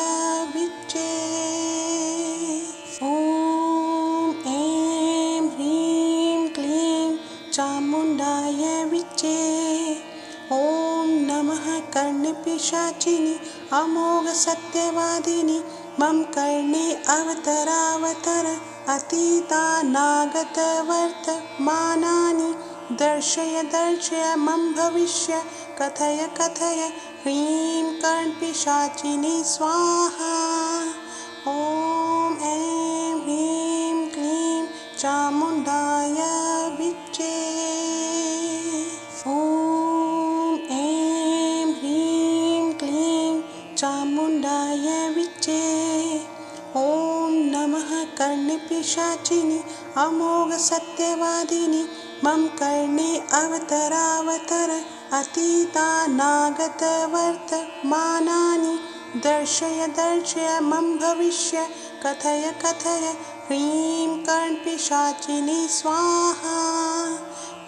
विच्चे। ॐ ऐं ह्रीं क्लीं चामुण्डाय विच्चे। ॐ नमः कर्णपिशाचिनि अमोघ सत्यवादिनि मम कर्णे अवतरावतर अतीतानागत वर्तमानानि दर्शय दर्शय मम भविष्य कथय कथय ह्रीं कर्णपिशाचिनि स्वाहा। ॐ ऐं ह्रीं क्लीं चामुण्डाय विच्चे। ॐ ऐं ह्रीं क्लीं चामुण्डाय विच्चे। ॐ नमः कर्णपिशाचिनि अमोघ सत्यवादिनि मम कर्णे अवतरावतर अतीतानागत वर्तमानानि दर्शय दर्शय मम भविष्य कथय कथय ह्रीं कर्णपिशाचिनि स्वाहा।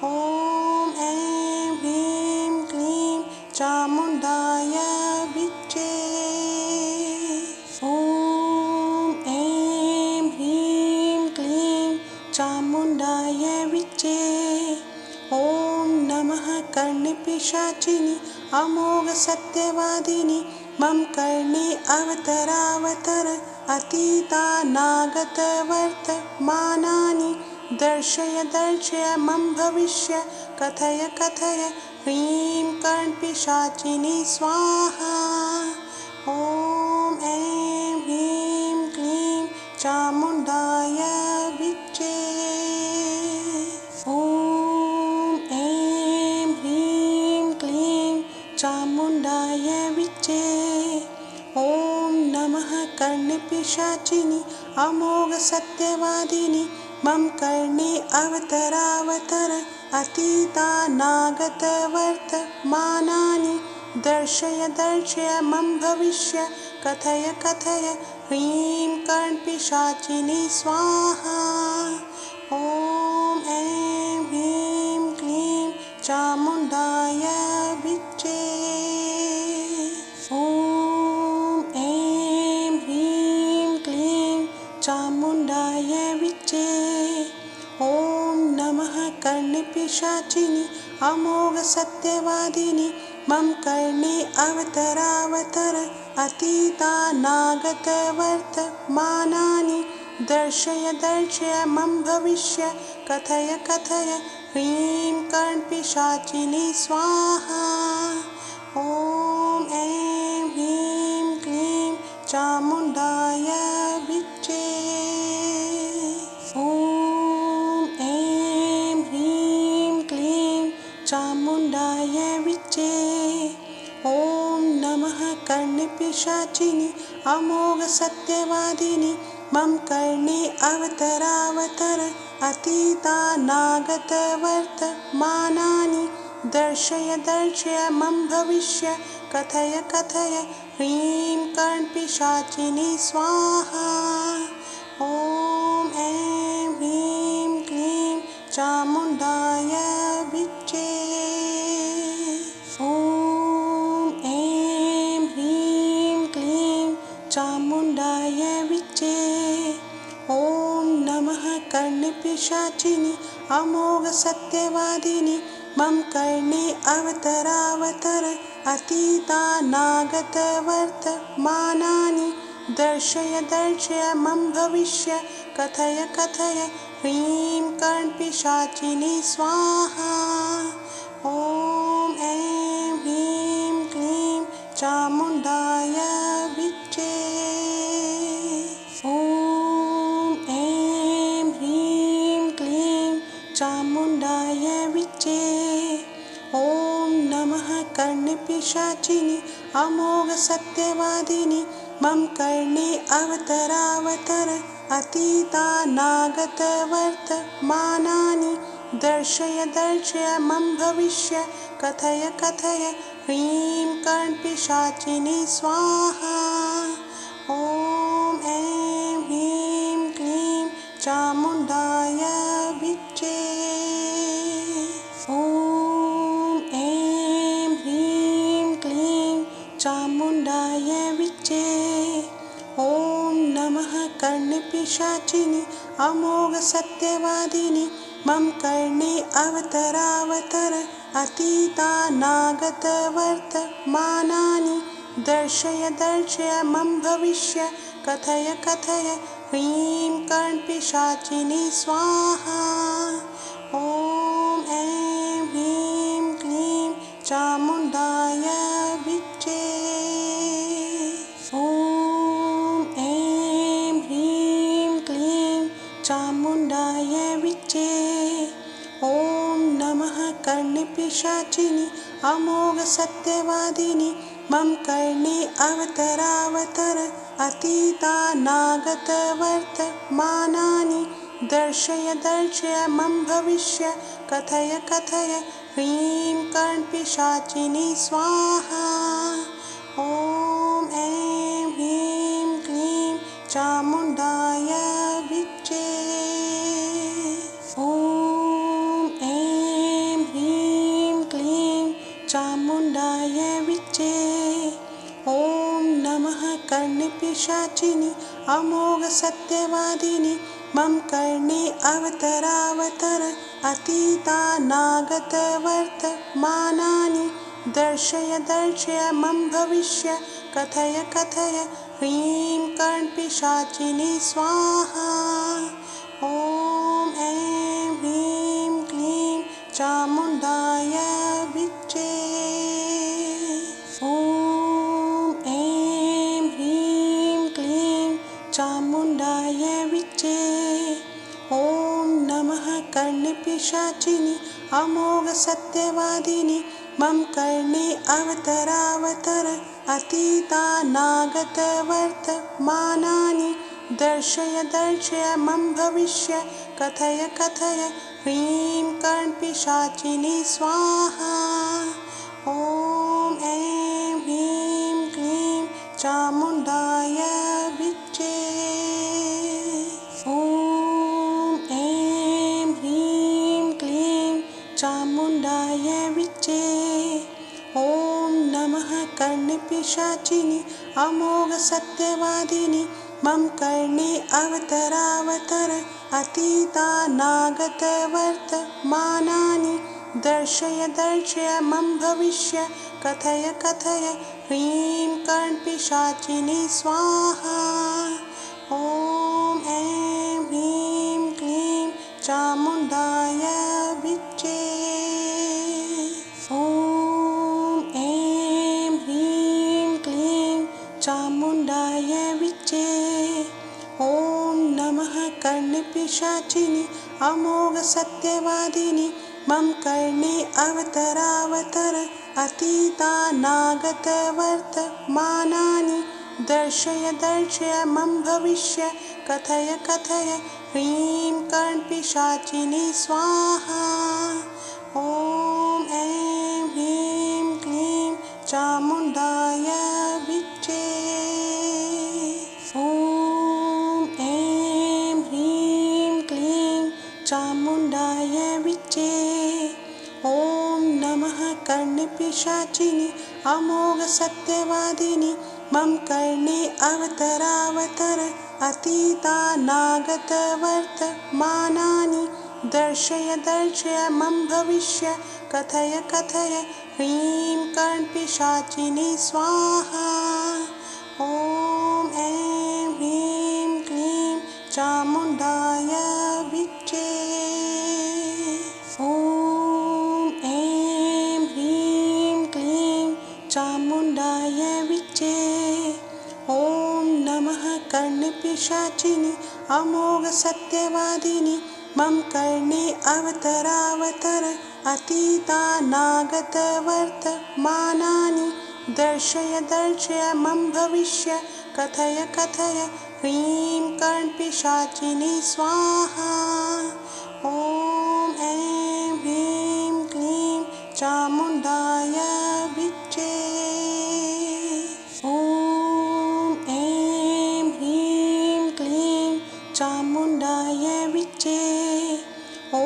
ॐ ऐं ह्रीं क्लीं चामुण्डाय विच्चे। ॐ ऐं ह्रीं क्लीं चामुण्डाय विच्चे। ॐ नमः कर्णपिशाचिनि अमोघ सत्यवादिनि मम कर्णे अवतरावतर अतीतानागत वर्तमानानि दर्शय दर्शय मम भविष्य कथय कथय ह्रीं कर्णपिशाचिनि स्वाहा। ॐ ऐं ह्रीं क्लीं चामुण्डाय विच्चे। ॐ ऐं ह्रीं क्लीं चामुण्डाय विच्चे। ॐ नमः कर्णपिशाचिनि अमोघ सत्यवादिनि मम कर्णे अवतरावतर अतीतानागत वर्तमानानि दर्शय दर्शय मम भविष्य कथय कथय ह्रीं कर्णपिशाचिनि स्वाहा। ॐ ऐं ह्रीं क्लीं चामुण्डाय विच्चे। ॐ ऐं ह्रीं क्लीं चामुण्डाय विच्चे। ॐ नमः कर्णपिशाचिनि अमोघ सत्यवादिनि मम कर्णे अवतरावतर अतीतानागत वर्तमानानि दर्शय दर्शय मम भविष्य कथय कथय ह्रीं कर्णपिशाचिनि स्वाहा। ॐ ऐं ह्रीं क्लीं चामुण्डाय विच्चे। ॐ ऐं ह्रीं क्लीं चामुण्डाय विच्चे। ॐ नमः कर्णपिशाचिनि अमोघ सत्यवादिनि मम कर्णे अवतरावतर अतीतानागत वर्तमानानि दर्शय दर्शय मम भविष्य कथय कथय ह्रीं कर्णपिशाचिनि स्वाहा। ॐ ऐं ह्रीं क्लीं चामुण्डाय विच्चे। ॐ ऐं ह्रीं क्लीं चामुण्डाय विच्चे। ॐ नमः कर्णपिशाचिनि अमोघ सत्यवादिनि मम कर्णे अवतरावतर अतीतानागत वर्तमानानि दर्शय दर्शय मम भविष्य कथय कथय ह्रीं कर्णपिशाचिनि स्वाहा। ॐ ऐं ह्रीं क्लीं चामुण्डाय विच्चे। ॐ ऐं ह्रीं क्लीं चामुण्डाय विच्चे। ॐ नमः कर्णपिशाचिनि अमोघ सत्यवादिनि मम कर्णे अवतरावतर अतीतानागत वर्तमानानि दर्शय दर्शय मम भविष्य कथय कथय ह्रीं कर्णपिशाचिनि स्वाहा। ॐ ऐं ह्रीं क्लीं चामुण्डाय विच्चे। ॐ ऐं ह्रीं क्लीं चामुण्डाय विच्चे। ॐ नमः कर्णपिशाचिनि अमोघ सत्यवादिनि मम कर्णे अवतरावतर अतीतानागत वर्तमानानि दर्शय दर्शय मम भविष्य कथय कथय ह्रीं कर्णपिशाचिनि स्वाहा। ॐ ऐं ह्रीं क्लीं चामुण्डाय विच्चे। ॐ ऐं ह्रीं क्लीं चामुण्डाय विच्चे। ॐ नमः कर्णपिशाचिनि अमोघ सत्यवादिनि मम कर्णे अवतरावतर अतीतानागत वर्तमानानि दर्शय दर्शय मम भविष्य कथय कथय ह्रीं कर्णपिशाचिनि स्वाहा। ॐ ऐं ह्रीं क्लीं चामुण्डाय विच्चे। ॐ ऐं ह्रीं क्लीं चामुण्डाय विच्चे। ॐ नमः कर्णपिशाचिनि अमोघ सत्यवादिनि मम कर्णे अवतरावतर अतीतानागत वर्तमानानि दर्शय दर्शय मम भविष्य कथय कथय ह्रीं कर्णपिशाचिनि स्वाहा। ॐ ऐं ह्रीं क्लीं चामुण्डाय विच्चे। ॐ ऐं ह्रीं क्लीं चामुण्डाय विच्चे। ॐ नमः कर्णपिशाचिनि अमोघ सत्यवादिनि मम कर्णे अवतरावतर अतीतानागत वर्तमानानि दर्शय दर्शय मम भविष्य कथय कथय ह्रीं कर्णपिशाचिनि स्वाहा। ॐ ऐं ह्रीं क्लीं चामुण्डाय विच्चे। ॐ ऐं ह्रीं क्लीं चामुण्डाय विच्चे। ॐ नमः कर्णपिशाचिनि अमोघसत्यवादिनि मम कर्णे अवतरावतर अतीतानागतवर्तमानानि दर्शय दर्शय मम भविष्य कथय कथय ह्रीं कर्णपिशाचिनि स्वाहा। ॐ ऐं ह्रीं क्लीं चामुण्डाय विच्चे। ॐ ऐं ह्रीं क्लीं चामुण्डाय विच्चे। ॐ नमः कर्णपिशाचिनि अमोघसत्यवादिनि मम कर्णे अवतरावतर अतीतानागतवर्तमानानि दर्शय दर्शय मम भविष्य कथय कथय ह्रीं कर्णपिशाचिनि स्वाहा। ॐ ऐं ह्रीं क्लीं चामुण्डाय विच्चे। ॐ ऐं ह्रीं क्लीं चामुण्डाय विच्चे। ॐ नमः कर्णपिशाचिनि अमोघसत्यवादिनि मम कर्णे अवतरावतर अतीतानागतवर्तमानानि दर्शय दर्शय मम भविष्य कथय कथय ह्रीं कर्णपिशाचिनि स्वाहा। ॐ ऐं ह्रीं क्लीं चामुण्डाय विच्चे। ॐ ऐं ह्रीं क्लीं चामुण्डाय विच्चे। ॐ नमः कर्णपिशाचिनि अमोघसत्यवादिनि मम कर्णे अवतरावतर अतीतानागतवर्तमानानि दर्शय दर्शय मम भविष्य कथय कथय ह्रीं कर्णपिशाचिनि स्वाहा। ॐ ऐं ह्रीं क्लीं चामुण्डाय विच्चे। ॐ ऐं ह्रीं क्लीं चामुण्डाय विच्चे। ॐ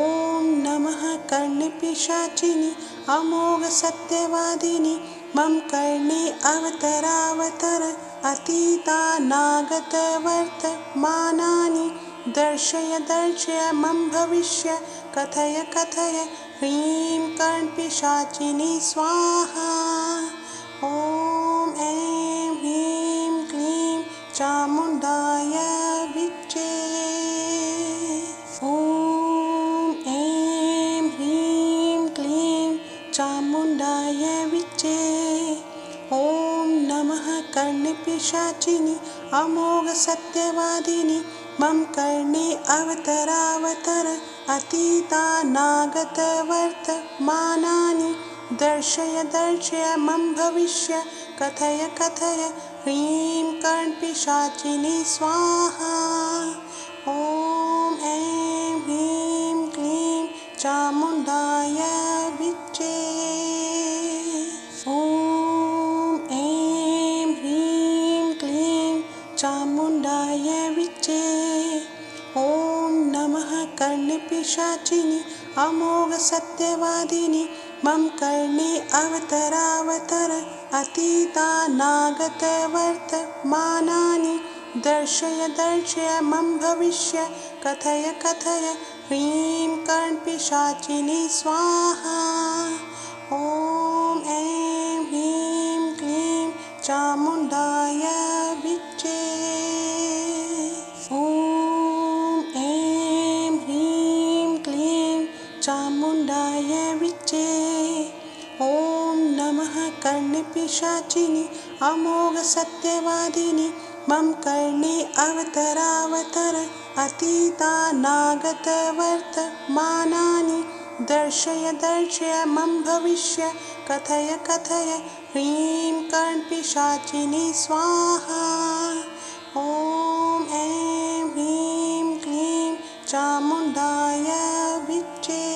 नमः कर्णपिशाचिनि अमोघसत्यवादिनि मम कर्णे अवतरावतर अतीतानागतवर्तमानानि दर्शय दर्शय मम भविष्य कथय कथय ह्रीं कर्णपिशाचिनि स्वाहा। ॐ ऐं ह्रीं क्लीं चामुण्डाय विच्चे। ॐ ऐं ह्रीं क्लीं चामुण्डाय विच्चे। ॐ नमः कर्णपिशाचिनि अमोघसत्यवादिनि मम कर्णे अवतरावतर अतीतानागतवर्तमानानि दर्शय दर्शय मम भविष्य कथय कथय ह्रीं कर्णपिशाचिनि स्वाहा। ॐ ऐं ह्रीं क्लीं चामुण्डाय विच्चे। ॐ ऐं ह्रीं क्लीं चामुण्डाय विच्चे। ॐ नमः कर्णपिशाचिनि अमोघसत्यवादिनि मम कर्णे अवतरावतर अतीतानागतवर्तमानानि दर्शय दर्शय मम भविष्य कथय कथय ह्रीं कर्णपिशाचिनि स्वाहा। ॐ ऐं ह्रीं क्लीं चामुण्डाय विच्चे। ॐ ऐं ह्रीं क्लीं चामुण्डाय विच्चे। ॐ नमः कर्णपिशाचिनि अमोघसत्यवादिनि मम कर्णे अवतरावतर अतीतानागतवर्तमानानि दर्शय दर्शय मम भविष्य कथय कथय ह्रीं कर्णपिशाचिनि स्वाहा। ॐ ऐं ह्रीं क्लीं चामुण्डाय विच्चे।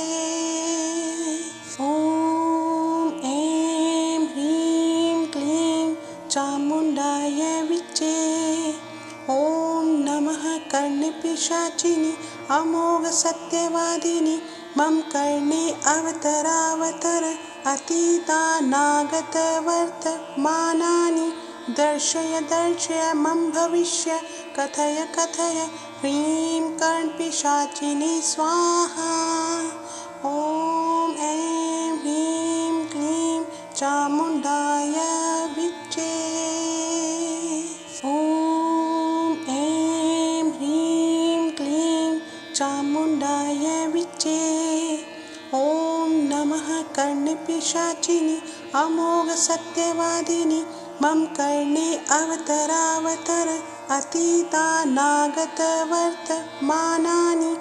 ॐ ऐं ह्रीं क्लीं चामुण्डाय विच्चे। ॐ नमः कर्णपिशाचिनि अमोघसत्यवादिनि मम कर्णे अवतरावतर अतीतानागतवर्तमानानि दर्शय दर्शय मम भविष्य कथय कथय ह्रीं कर्णपिशाचिनी स्वाहा। ॐ ऐं ह्रीं क्लीं चामुण्डाय विच्चे। ॐ ऐं ह्रीं क्लीं चामुण्डाय विच्चे। ॐ नमः कर्णपिशाचिनि अमोघ सत्यवादिनि मम कर्णे अवतरावतर अतीतानागतवर्तमानानि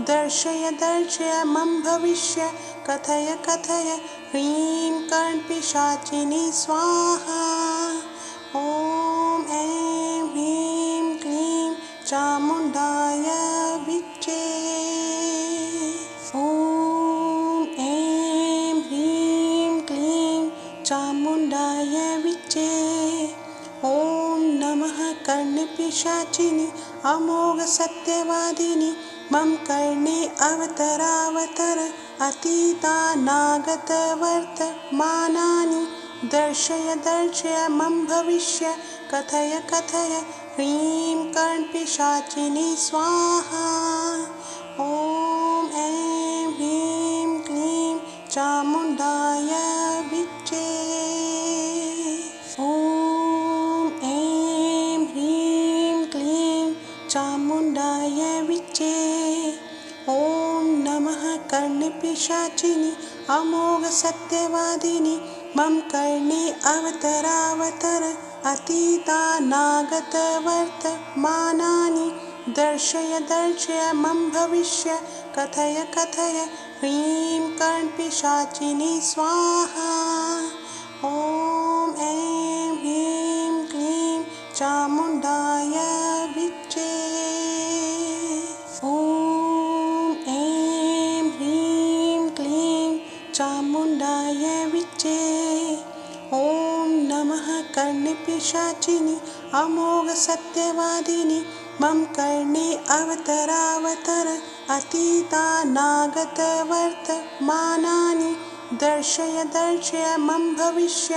दर्शय दर्शय मम भविष्य कथय कथय ह्रीं कर्णपिशाचिनी स्वाहा। ॐ ऐं ह्रीं क्लीं चामुण्डाय विच्चे। ॐ ऐं ह्रीं क्लीं चामुण्डाय विच्चे। ॐ नमः कर्णपिशाचिनि अमोघ सत्यवादिनि मम कर्णे अवतरावतर अतीतानागतवर्तमानानि दर्शय दर्शय मम भविष्य कथय कथय ह्रीं कर्णपिशाचिनी स्वाहा। ॐ ऐं ह्रीं क्लीं चामुण्डाय विच्चे। ॐ ऐं ह्रीं क्लीं चामुण्डाय विच्चे। ॐ नमः कर्णपिशाचिनि अमोघ सत्यवादिनि मम कर्णे अवतरावतर अतीतानागतवर्तमानानि दर्शय दर्शय मम भविष्य कथय कथय ह्रीं कर्णपिशाचिनी स्वाहा। ॐ ऐं ह्रीं क्लीं चामुण्डाय विच्चे। ॐ ऐं ह्रीं क्लीं चामुण्डाय विच्चे। ॐ नमः कर्णपिशाचिनि अमोघ सत्यवादिनि मम कर्णे अवतरावतर अतीतानागतवर्तमानानि दर्शय दर्शय मम भविष्य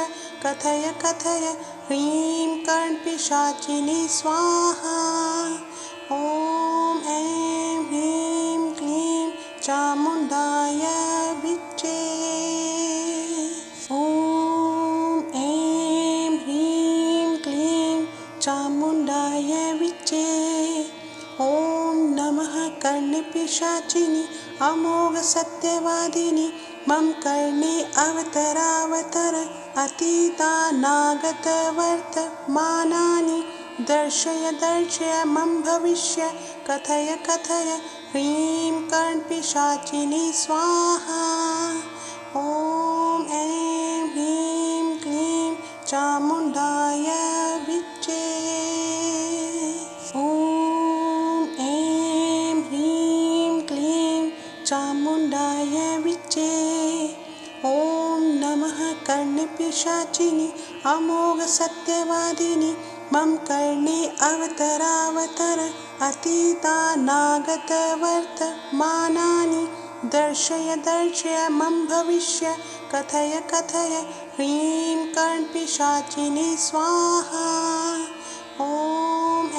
कथय कथय ह्रीं कर्णपिशाचिनी स्वाहा। ॐ ऐं ह्रीं क्लीं चामुण्डाय विच्चे। ॐ ऐं ह्रीं क्लीं चामुण्डाय विच्चे। ॐ नमः कर्णपिशाचिनि अमोघ सत्यवादिनि मम कर्णे अवतरावतर अतीतानागतवर्तमानानि दर्शय दर्शय मम भविष्य कथय कथय ह्रीं कर्णपिशाचिनी स्वाहा। ॐ ऐं ह्रीं क्लीं चामुण्डाय विच्चे। ॐ ऐं ह्रीं क्लीं चामुण्डाय विच्चे। ॐ नमः कर्णपिशाचिनि अमोघ सत्यवादिनि मम कर्णे अवतरावतर अतीतानागतवर्तमानानि दर्शय दर्शय मम भविष्य कथय कथय ह्रीं कर्णपिशाचिनी स्वाहा। ॐ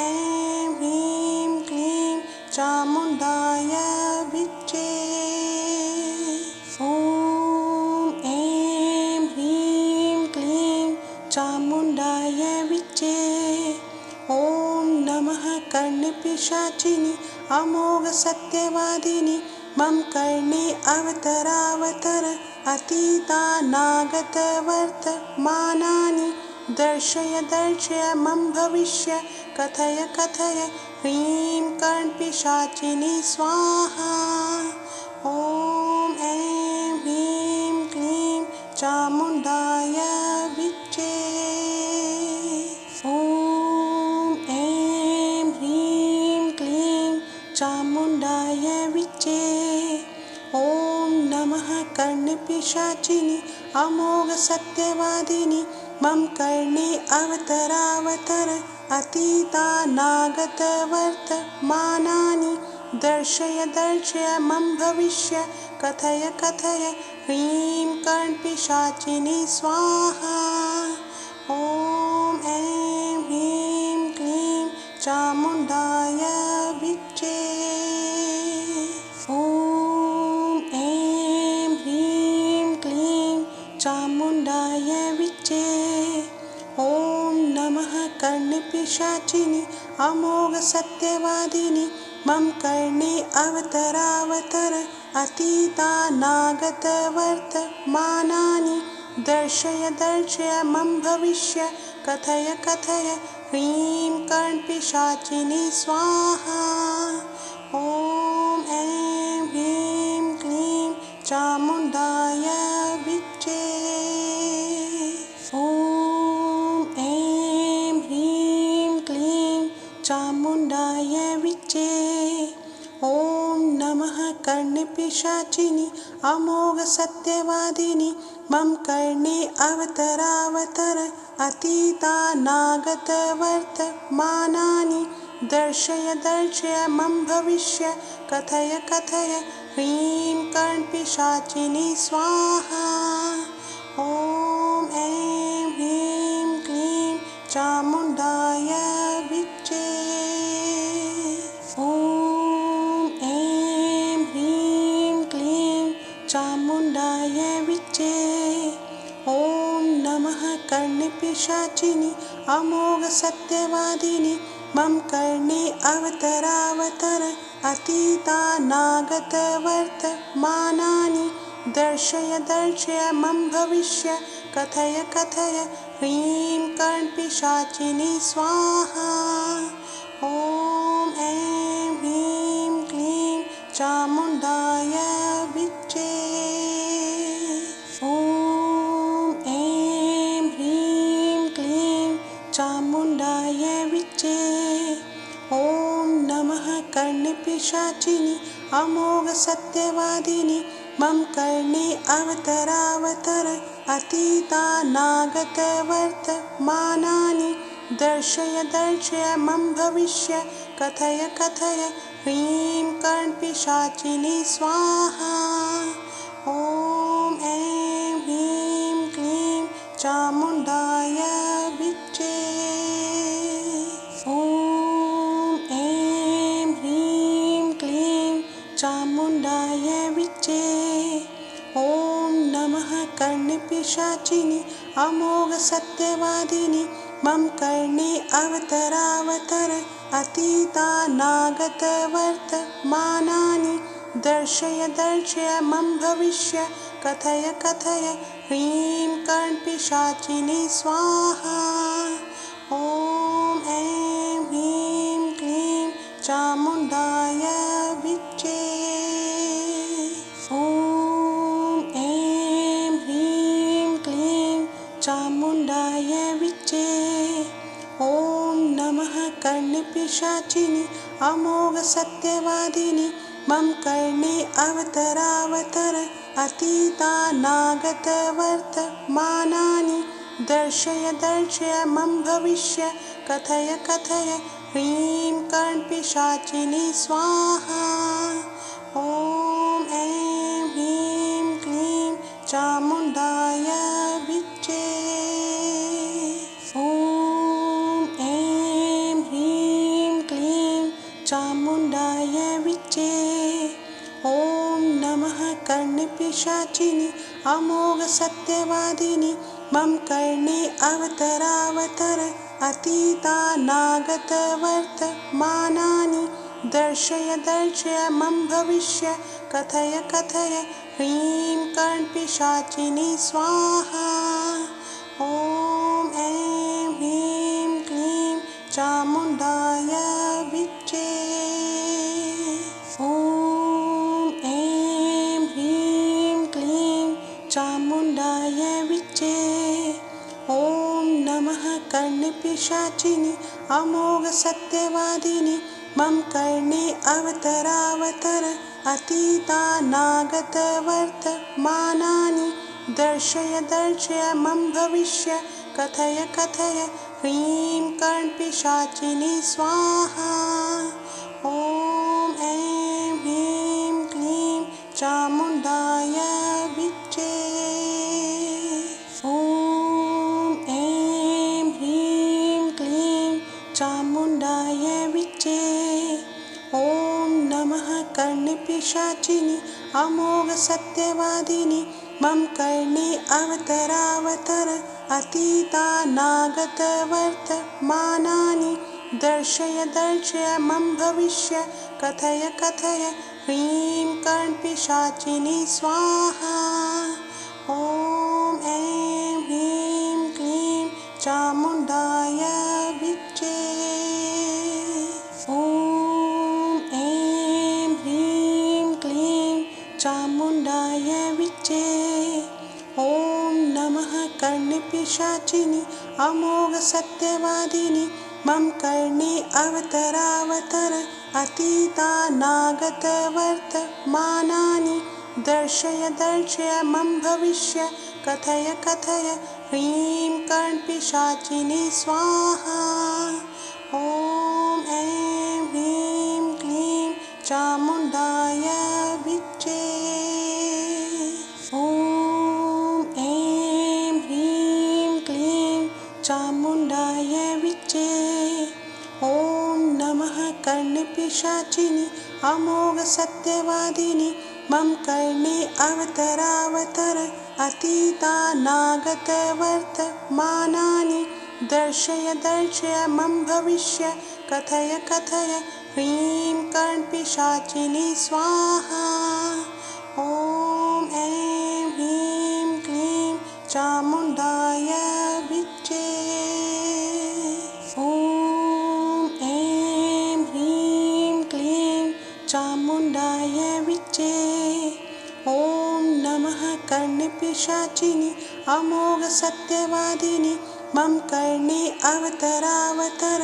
ऐं ह्रीं क्लीं चामुण्डाय विच्चे। ॐ ऐं ह्रीं क्लीं चामुण्डाय विच्चे। ॐ नमः कर्णपिशाचिनि अमोघ सत्यवादिनि मम कर्णे अवतरावतर अतीतानागतवर्तमानानि दर्शय दर्शय मम भविष्य कथय कथय ह्रीं कर्णपिशाचिनी स्वाहा। ॐ ऐं ह्रीं क्लीं चामुण्डाय विच्चे। ॐ ऐं ह्रीं क्लीं चामुण्डाय विच्चे। ॐ नमः कर्णपिशाचिनि अमोघ सत्यवादिनि मम कर्णे अवतरावतर अतीतानागतवर्तमानानि दर्शय दर्शय मम भविष्य कथय कथय ह्रीं कर्णपिशाचिनी स्वाहा। ॐ ऐं ह्रीं क्लीं चामुण्डाय विच्चे। ॐ ऐं ह्रीं क्लीं चामुण्डाय विच्चे। ॐ नमः कर्णपिशाचिनि अमोघ सत्यवादिनि मम कर्णे अवतरावतर अतीतानागत वर्तमानानि दर्शय दर्शय मम भविष्य कथय कथय ह्रीं कर्णपिशाचिनि स्वाहा। ॐ ऐं ह्रीं क्लीं चामुण्डाय विच्चे। ॐ ऐं ह्रीं क्लीं चामुण्डाय विच्चे। ॐ नमः कर्णपिशाचिनि अमोघ सत्यवादिनि मम कर्णे अवतरावतर अतीतानागत वर्तमानानि दर्शय दर्शय मम भविष्य कथय कथय ह्रीं कर्णपिशाचिनि स्वाहा। ॐ ऐं ह्रीं क्लीं चामुण्डाय विच्चे। ॐ ऐं ह्रीं क्लीं चामुण्डाय विच्चे। ॐ नमः कर्णपिशाचिनि अमोघ सत्यवादिनि मम कर्णे अवतरावतर अतीतानागत वर्तमानानि दर्शय दर्शय मम भविष्य कथय कथय ह्रीं कर्णपिशाचिनि स्वाहा। ॐ ऐं ह्रीं क्लीं चामुण्डाय विच्चे। ॐ ऐं ह्रीं क्लीं चामुण्डाय विच्चे। ॐ नमः कर्णपिशाचिनि अमोघ सत्यवादिनि मम कर्णे अवतरावतर अतीतानागत वर्तमानानि दर्शय दर्शय मम भविष्य कथय कथय ह्रीं कर्णपिशाचिनि स्वाहा। ॐ ऐं ह्रीं क्लीं चामुण्डाय विच्चे। ॐ ऐं ह्रीं क्लीं चामुण्डाय विच्चे। ॐ नमः कर्णपिशाचिनि अमोघ सत्यवादिनि मम कर्णे अवतरावतर अतीतानागत वर्तमानानि दर्शय दर्शय मम भविष्य कथय कथय ह्रीं कर्णपिशाचिनि स्वाहा। ॐ ऐं ह्रीं क्लीं चामुण्डाय विच्चे। ॐ ऐं ह्रीं क्लीं चामुण्डाय विच्चे। ॐ नमः कर्णपिशाचिनि अमोघ सत्यवादिनि मम कर्णे अवतरावतर अतीतानागत वर्तमानानि दर्शय दर्शय मम भविष्य कथय कथय ह्रीं कर्णपिशाचिनि स्वाहा। ॐ ऐं ह्रीं क्लीं चामुण्डाय विच्चे। ॐ ऐं ह्रीं क्लीं चामुण्डाय विच्चे। ॐ नमः कर्णपिशाचिनि अमोघ सत्यवादिनि मम कर्णे अवतरावतर अतीतानागत वर्तमानानि दर्शय दर्शय मम भविष्य कथय कथय ह्रीं कर्णपिशाचिनि स्वाहा। ॐ ऐं ह्रीं क्लीं चामुण्डाय विच्चे। ॐ ऐं ह्रीं क्लीं चामुण्डाय विच्चे। ॐ नमः कर्णपिशाचिनि अमोघ सत्यवादिनि मम कर्णे अवतरावतर अतीतानागत वर्तमानानि दर्शय दर्शय मम भविष्य कथय कथय ह्रीं कर्णपिशाचिनि स्वाहा। ॐ ऐं चामुण्डाय विच्चे। ॐ ऐं ह्रीं क्लीं चामुण्डाय विच्चे। ॐ नमः कर्णपिशाचिनि अमोघसत्यवादिनि मम कर्णे अवतरावतर अतीतानागतवर्तमानानि दर्शय दर्शय मम भविष्य कथय कथय ह्रीं कर्णपिशाचिनि स्वाहा। ॐ ऐं ह्रीं क्लीं चामुण्डाय विच्चे। ॐ ऐं ह्रीं क्लीं चामुण्डाय विच्चे। ॐ नमः कर्णपिशाचिनि अमोघसत्यवादिनि मम कर्णे अवतरावतर अतीतानागतवर्तमानानि दर्शय दर्शय मम भविष्य कथय कथय ह्रीं कर्णपिशाचिनि स्वाहा। ॐ ऐं ह्रीं क्लीं चामुण्डाय विच्चे। ॐ ऐं ह्रीं क्लीं चामुण्डाय विच्चे। ॐ नमः कर्णपिशाचिनि अमोघसत्यवादिनि मम कर्णे अवतरावतर अतीतानागतवर्तमानानि दर्शय दर्शय मम भविष्य कथय कथय ह्रीं कर्णपिशाचिनि स्वाहा। ॐ ऐं ह्रीं क्लीं चामुण्डाय विच्चे। ॐ ऐं ह्रीं क्लीं चामुण्डाय विच्चे। ॐ नमः कर्णपिशाचिनि अमोघसत्यवादिनि मम कर्णे अवतरावतर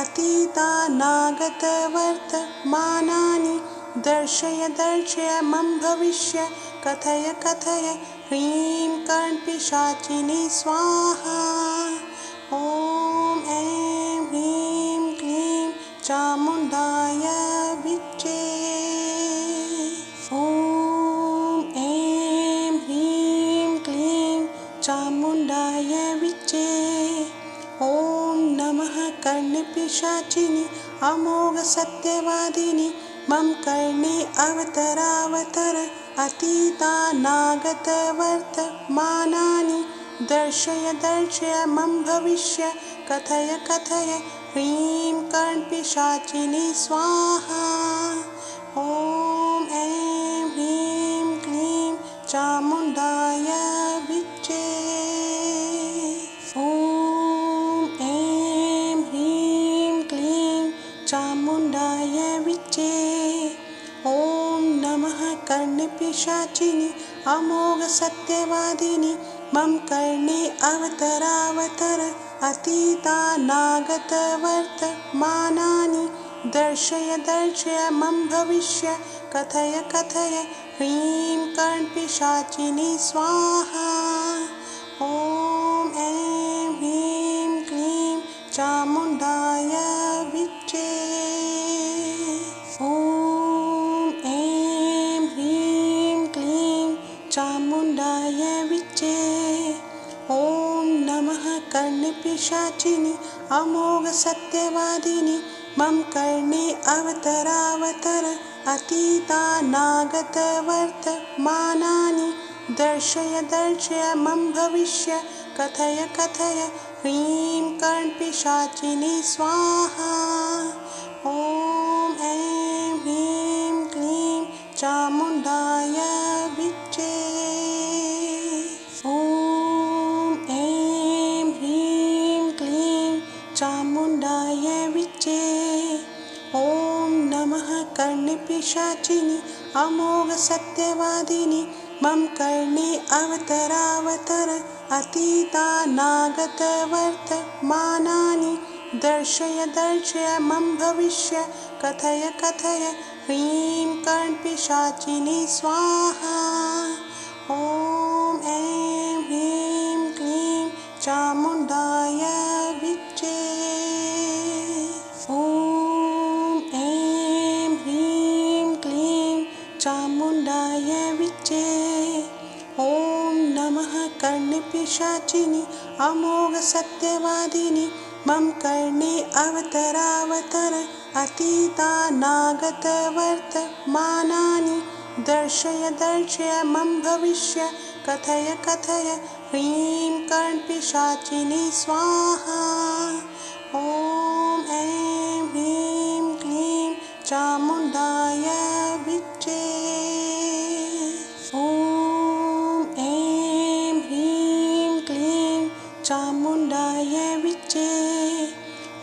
अतीतानागतवर्तमानानि दर्शय दर्शय मम भविष्य कथय कथय ह्रीं कर्णपिशाचिनि स्वाहा। ॐ ऐं ह्रीं क्लीं चामुण्डाय विच्चे। ॐ ऐं ह्रीं क्लीं चामुण्डाय विच्चे। ॐ नमः कर्णपिशाचिनि अमोघसत्यवादिनि मम कर्णे अवतरावतर अतीतानागतवर्तमानानि दर्शय दर्शय मम भविष्य कथय कथय ह्रीं कर्णपिशाचिनि स्वाहा। ॐ ऐं ह्रीं क्लीं चामुण्डाय विच्चे। ॐ ऐं ह्रीं क्लीं चामुण्डाय विच्चे। ॐ नमः कर्णपिशाचिनि अमोघसत्यवादिनि मम कर्णे अवतरावतर अतीतानागतवर्तमानानि दर्शय दर्शय मम भविष्य कथय कथय ह्रीं कर्णपिशाचिनि स्वाहा। ॐ ऐं ह्रीं क्लीं चामुण्डाय विच्चे। ॐ ऐं ह्रीं क्लीं चामुण्डाय विच्चे। ॐ नमः कर्णपिशाचिनि अमोघसत्यवादिनि मम कर्णे अवतरावतर अतीतानागतवर्तमानानि दर्शय दर्शय मम भविष्य कथय कथय ह्रीं कर्णपिशाचिनि स्वाहा। ॐ ऐं ह्रीं क्लीं चामुण्डाय विच्चे। ॐ ऐं ह्रीं क्लीं चामुण्डाय विच्चे। ॐ नमः कर्णपिशाचिनि अमोघसत्यवादिनि मम कर्णे अवतरावतर अतीतानागतवर्तमानानि दर्शय दर्शय मम भविष्य कथय कथय ह्रीं कर्णपिशाचिनि स्वाहा। ॐ ऐं ह्रीं क्लीं चामुण्डाय विच्चे। ॐ ऐं ह्रीं क्लीं चामुण्डाय नमः कर्णपिशाचिनि अमोघ सत्यवादिनि मम कर्णे अवतरावतर अतीतानागत वर्तमानानि दर्शय दर्शय मम भविष्य कथय कथय ह्रीं कर्णपिशाचिनि स्वाहा। ॐ ऐं ह्रीं क्लीं चामुण्डाय विच्चे। ॐ ऐं ह्रीं क्लीं चामुण्डाय विच्चे।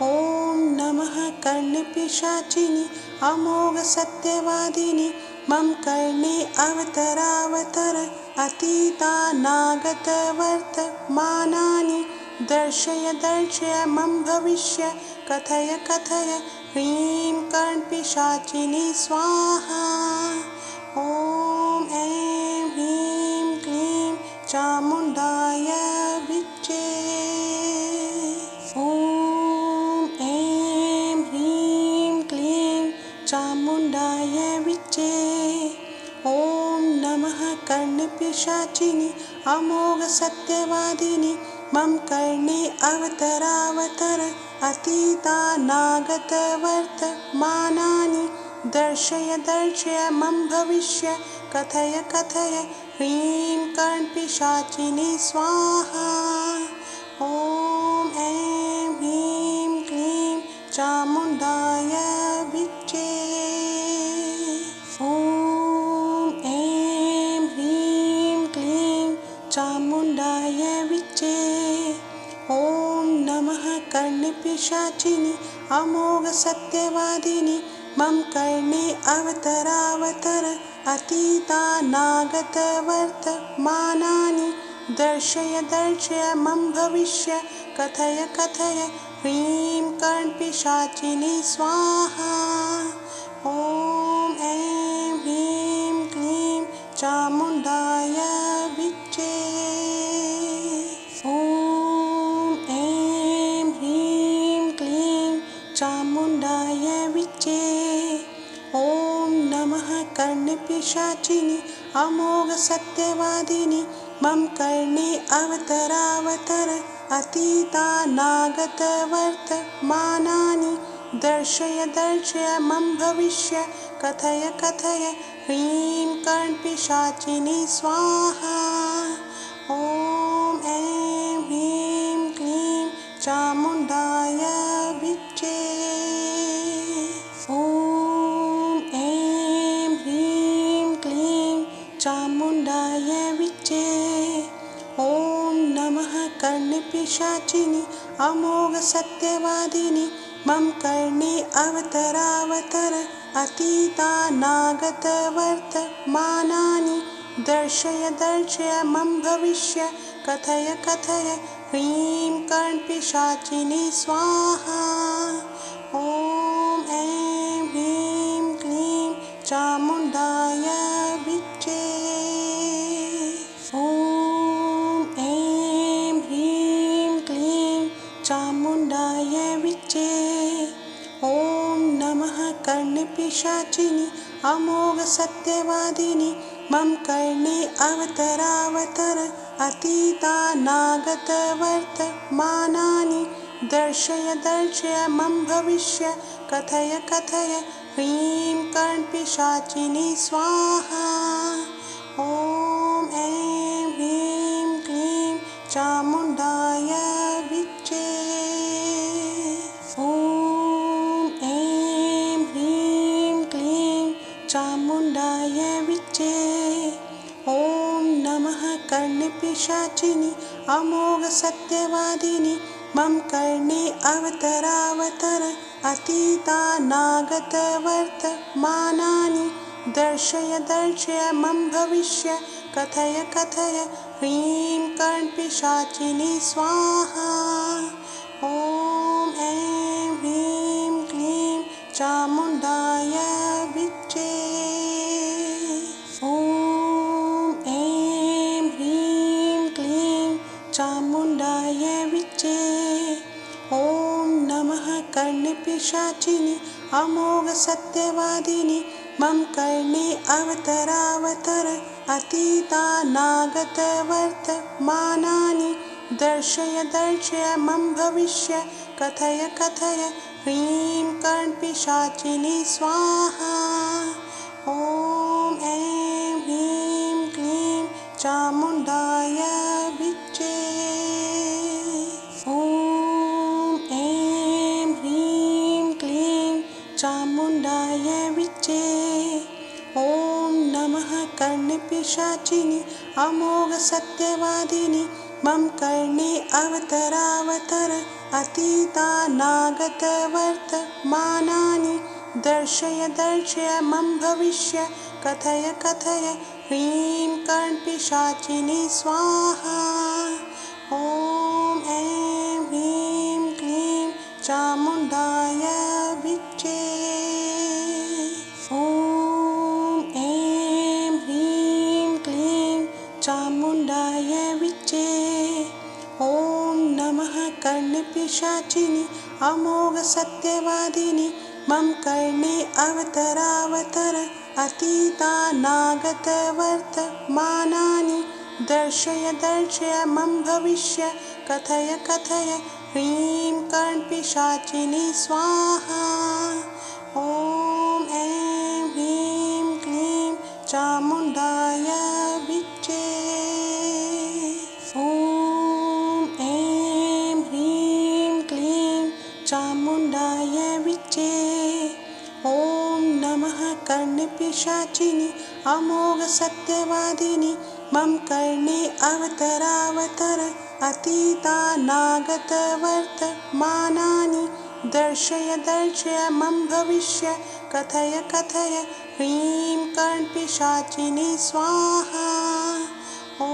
ॐ नमः कर्णपिशाचिनि अमोघ सत्यवादिनि मम कर्णे अवतरावतर अतीतानागत वर्तमानानि दर्शय दर्शय मम भविष्य कथय कथय ह्रीं कर्णपिशाचिनि स्वाहा। ॐ ऐं ह्रीं क्लीं चामुण्डाय विच्चे। ॐ ऐं ह्रीं क्लीं चामुण्डाय विच्चे। ॐ नमः कर्णपिशाचिनि अमोघ सत्यवादिनि मम कर्णे अवतरावतर अतीतानागत वर्तमानानि दर्शय दर्शय मम भविष्य कथय कथय ह्रीं कर्णपिशाचिनि स्वाहा। ॐ ऐं ह्रीं क्लीं चामुण्डाय विच्चे। ॐ ऐं ह्रीं क्लीं चामुण्डाय विच्चे। ॐ नमः कर्णपिशाचिनि अमोघ सत्यवादिनि मम कर्णे अवतरावतर अतीतानागत वर्तमानानि दर्शय दर्शय मम भविष्य कथय कथय ह्रीं कर्णपिशाचिनि स्वाहा। ॐ ऐं ह्रीं क्लीं चामुण्डाय विच्चे। ॐ ऐं ह्रीं क्लीं चामुण्डाय विच्चे। ॐ नमः कर्णपिशाचिनि अमोघ सत्यवादिनि मम कर्णे अवतरावतर अतीतानागत वर्तमानानि दर्शय दर्शय मम भविष्य कथय कथय ह्रीं कर्णपिशाचिनि स्वाहा। ॐ ऐं ह्रीं क्लीं चामुण्डाय विच्चे। ॐ ऐं ह्रीं क्लीं चामुण्डाय विच्चे। ॐ नमः कर्णपिशाचिनि अमोघ सत्यवादिनि मम कर्णे अवतरावतर अतीतानागत वर्तमानानि दर्शय दर्शय मम भविष्य कथय कथय ह्रीं कर्णपिशाचिनि स्वाहा। ॐ ऐं ह्रीं क्लीं चामुण्डाय विच्चे। ॐ ऐं ह्रीं क्लीं चामुण्डाय विच्चे। ॐ नमः कर्णपिशाचिनि अमोघ सत्यवादिनि मम कर्णे अवतरावतर अतीतानागत वर्तमानानि दर्शय दर्शय मम भविष्य कथय कथय ह्रीं कर्णपिशाचिनि स्वाहा। ॐ ऐं ह्रीं क्लीं चामुण्डाय विच्चे। ॐ ऐं ह्रीं क्लीं चामुण्डाय विच्चे। ॐ नमः कर्णपिशाचिनि अमोघ सत्यवादिनि मम कर्णे अवतरावतर अतीतानागत वर्तमानानि दर्शय दर्शय मम भविष्य कथय कथय ह्रीं कर्णपिशाचिनि स्वाहा। ॐ ऐं ह्रीं क्लीं चामुण्डाय विच्चे। ॐ ऐं ह्रीं क्लीं चामुण्डाय विच्चे। ॐ नमः कर्णपिशाचिनि अमोघ सत्यवादिनि मम कर्णे अवतरावतर अतीतानागतवर्तमानानि दर्शय दर्शय मम भविष्य कथय कथय ह्रीं कर्णपिशाचिनी स्वाहा। ॐ ऐं ह्रीं क्लीं चामुण्डाय विच्चे। ॐ ऐं ह्रीं क्लीं चामुण्डाय विच्चे। ॐ नमः कर्णपिशाचिनि अमोघ सत्यवादिनि मम कर्णे अवतरावतर अतीतानागतवर्तमानानि दर्शय दर्शय मम भविष्य कथय कथय ह्रीं कर्णपिशाचिनी स्वाहा। ॐ ऐं ह्रीं क्लीं चामुण्डाय विच्चे। ॐ ऐं ह्रीं क्लीं चामुण्डाय विच्चे। ॐ नमः कर्णपिशाचिनि अमोघ सत्यवादिनि मम कर्णे अवतरावतर अतीतानागतवर्तमानानि दर्शय दर्शय मम भविष्य कथय कथय ह्रीं कर्णपिशाचिनी स्वाहा। ॐ ऐं ह्रीं क्लीं चामुण्डाय विच्चे। ॐ ऐं ह्रीं क्लीं चामुण्डाय विच्चे। ॐ नमः कर्णपिशाचिनि अमोघ सत्यवादिनि मम कर्णे अवतरावतर अतीतानागतवर्तमानानि दर्शय दर्शय मम भविष्य कथय कथय ह्रीं कर्णपिशाचिनी स्वाहा। ॐ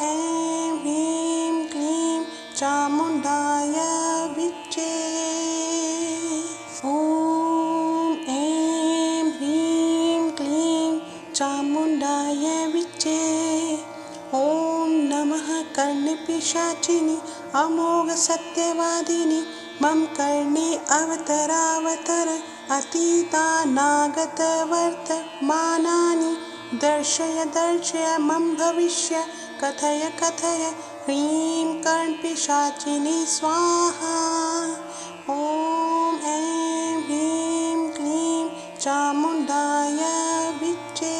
ऐं ह्रीं क्लीं चामुण्डाय विच्चे। ॐ ऐं ह्रीं क्लीं चामुण्डाय विच्चे। ॐ नमः कर्णपिशाचिनि अमोघ सत्यवादिनि मम कर्णे अवतरावतर अतीतानागतवर्तमानानि दर्शय दर्शय मम भविष्य कथय कथय ह्रीं कर्णपिशाचिनी स्वाहा। ॐ ऐं ह्रीं क्लीं चामुण्डाय विच्चे।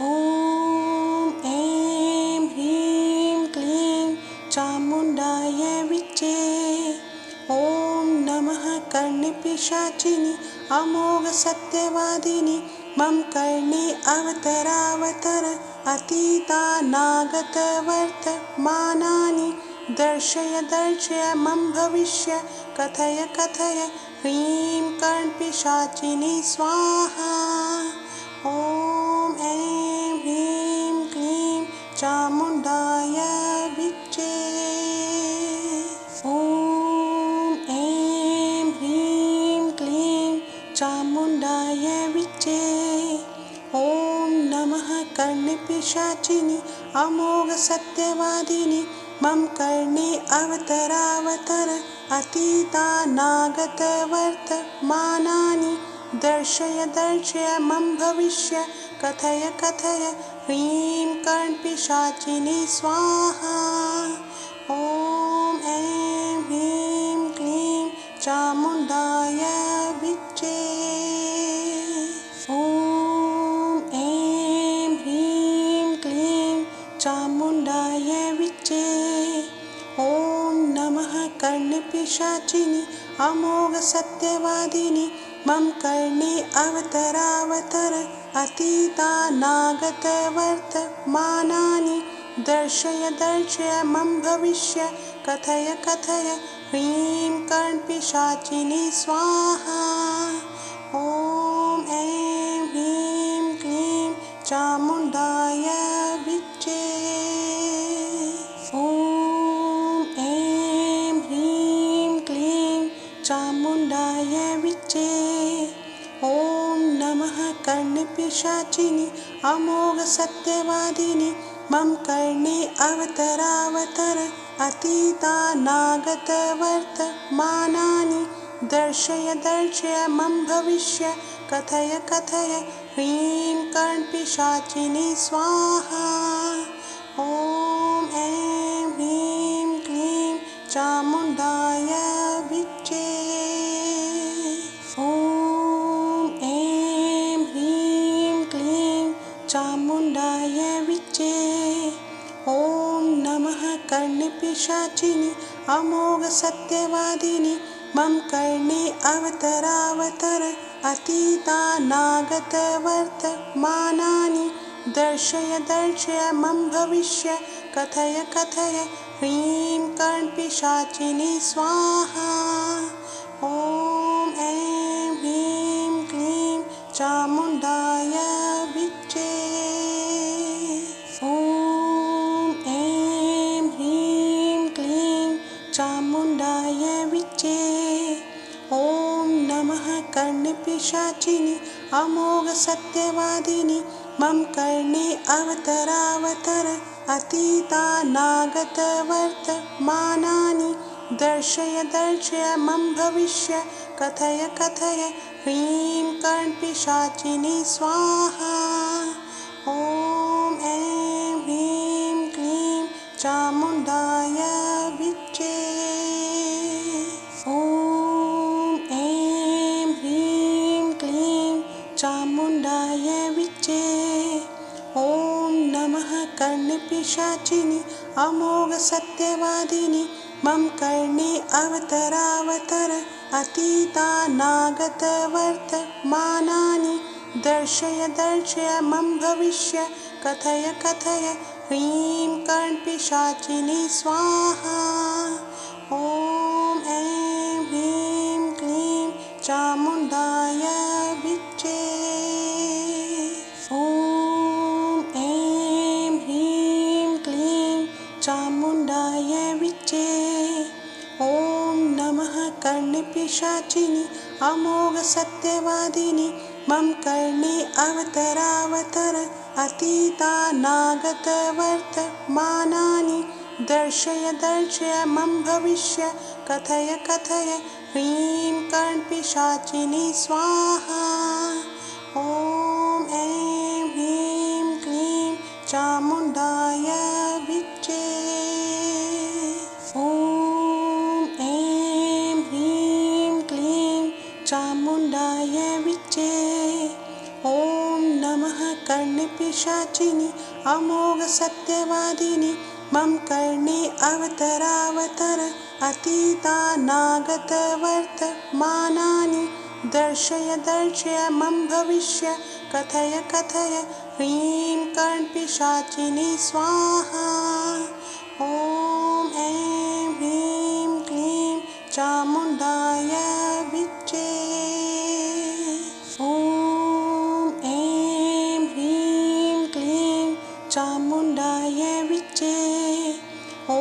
ॐ ऐं ह्रीं क्लीं चामुण्डाय विच्चे। ॐ नमः कर्णपिशाचिनि अमोघ सत्यवादिनि मम कर्णे अवतरावतर अतीतानागतवर्तमानानि दर्शय दर्शय मम भविष्य कथय कथय ह्रीं कर्णपिशाचिनी स्वाहा। ॐ ऐं ह्रीं क्लीं चामुण्डाय विच्चे। ॐ ऐं ह्रीं क्लीं चामुण्डाय विच्चे। ॐ नमः कर्णपिशाचिनि अमोघ सत्यवादिनि मम कर्णे अवतरावतर अतीतानागतवर्तमानानि दर्शय दर्शय मम भविष्य कथय कथय ह्रीं कर्णपिशाचिनी स्वाहा। ॐ ऐं ह्रीं क्लीं चामुण्डाय विच्चे। ॐ ऐं ह्रीं क्लीं चामुण्डाय विच्चे। ॐ नमः कर्णपिशाचिनि अमोघ सत्यवादिनि मम कर्णे अवतरावतर अतीतानागतवर्तमानानि दर्शय दर्शय मम भविष्य कथय कथय ह्रीं कर्णपिशाचिनी स्वाहा। ॐ ऐं ह्रीं क्लीं चामुण्डाय विच्चे। ॐ ऐं ह्रीं क्लीं चामुण्डाय विच्चे। ॐ नमः कर्णपिशाचिनि अमोघ सत्यवादिनि मम कर्णे अवतरावतर अतीतानागतवर्तमानानि दर्शय दर्शय मम भविष्य कथय कथय ह्रीं कर्णपिशाचिनी स्वाहा। ॐ ऐं ह्रीं क्लीं चामुण्डाय विच्चे। ॐ ऐं ह्रीं क्लीं चामुण्डाय विच्चे। ॐ नमः कर्णपिशाचिनि अमोघ सत्यवादिनि मम कर्णे अवतरावतर अतीतानागत वर्तमानानि दर्शय दर्शय मम भविष्य कथय कथय ह्रीं कर्णपिशाचिनी स्वाहा। ॐ ऐं ह्रीं क्लीं चामुण्डाय विच्चे। ॐ ऐं ह्रीं क्लीं चामुण्डाय विच्चे। ॐ नमः कर्णपिशाचिनि अमोघ सत्यवादिनि मम कर्णे अवतरावतर अतीतानागत वर्तमानानि दर्शय दर्शय मम भविष्य कथय कथय ह्रीं कर्णपिशाचिनी स्वाहा। ॐ ऐं ह्रीं क्लीं चामुण्डाय विच्चे। ॐ ऐं ह्रीं क्लीं चामुण्डाय विच्चे। ॐ नमः कर्णपिशाचिनि अमोघ सत्यवादिनि मम कर्णे अवतरावतर अतीतानागत वर्तमानानि दर्शय दर्शय मम भविष्य कथय कथय ह्रीं कर्णपिशाचिनी स्वाहा। ॐ ऐं ह्रीं क्लीं चामुण्डाय विच्चे। ॐ ऐं ह्रीं क्लीं चामुण्डाय विच्चे। ॐ नमः कर्णपिशाचिनि अमोघ सत्यवादिनि मम कर्णे अवतरावतर अतीतानागत वर्तमानानि दर्शय दर्शय मम भविष्य कथय कथय ह्रीं कर्णपिशाचिनी स्वाहा। ॐ ऐं ह्रीं क्लीं चामुण्डाय विच्चे। ॐ ऐं ह्रीं क्लीं चामुण्डाय विच्चे। ॐ नमः कर्णपिशाचिनि अमोघ सत्यवादिनि मम कर्णे अवतरावतर अतीतानागत वर्तमानानि दर्शय दर्शय मम भविष्य कथय कथय ह्रीं कर्णपिशाचिनी स्वाहा। ॐ ऐं ह्रीं क्लीं चामुण्डाय विच्चे। ॐ ऐं ह्रीं क्लीं चामुण्डाय विच्चे। ॐ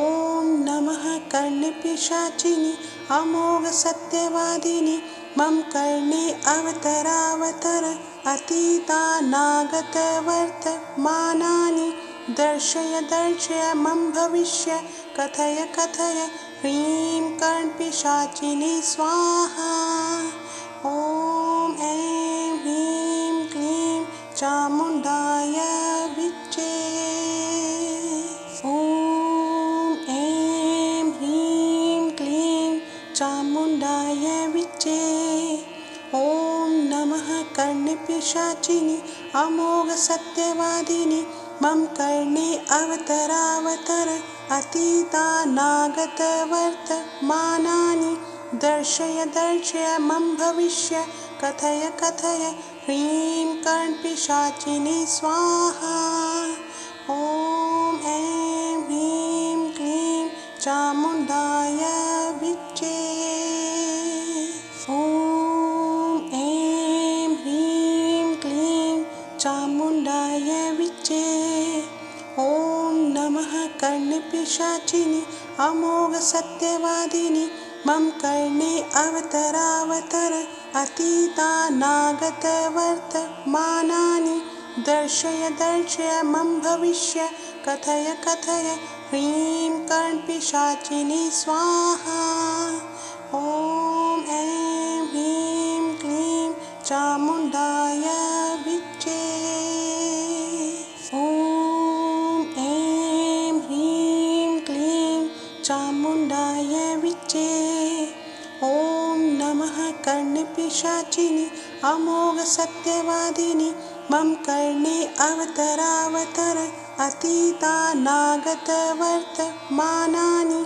नमः कर्णपिशाचिनि अमोघ सत्यवादिनि मम कर्णे अवतरावतर अतीतानागत वर्तमानानि दर्शय दर्शय मम भविष्य कथय कथय ह्रीं कर्णपिशाचिनी स्वाहा। ॐ ऐं ह्रीं क्लीं चामुण्डाय विच्चे। ॐ ऐं ह्रीं क्लीं चामुण्डाय विच्चे। ॐ नमः कर्णपिशाचिनि अमोघ सत्यवादिनि मम कर्णे अवतरावतर अतीतानागत वर्तमानानि दर्शय दर्शय मम भविष्य कथय कथय ह्रीं कर्णपिशाचिनी स्वाहा। ॐ ऐं ह्रीं क्लीं चामुण्डाय विच्चे। ॐ ऐं ह्रीं क्लीं चामुण्डाय विच्चे। ॐ नमः कर्णपिशाचिनि अमोघ सत्यवादिनि मम कर्णे अवतरावतर अतीतानागत वर्तमानानि दर्शय दर्शय मम भविष्य कथय कथय ह्रीं कर्णपिशाचिनी स्वाहा। ॐ ऐं ह्रीं क्लीं चामुण्डाय विच्चे। विच्चे। ॐ नमः कर्णपिशाचिनि अमोघ सत्यवादिनि मम कर्णे अवतरावतर अतीतानागत वर्तमानानि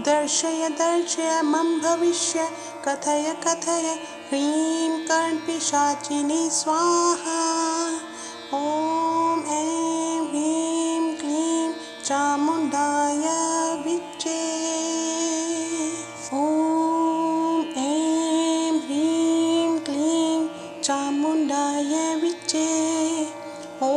दर्शय दर्शय मम भविष्य कथय कथय ह्रीं कर्णपिशाचिनि स्वाहा। ॐ ऐं ह्रीं क्लीं चामुण्डाय विच्चे। ॐ ऐं ह्रीं क्लीं चामुण्डाय विच्चे। ॐ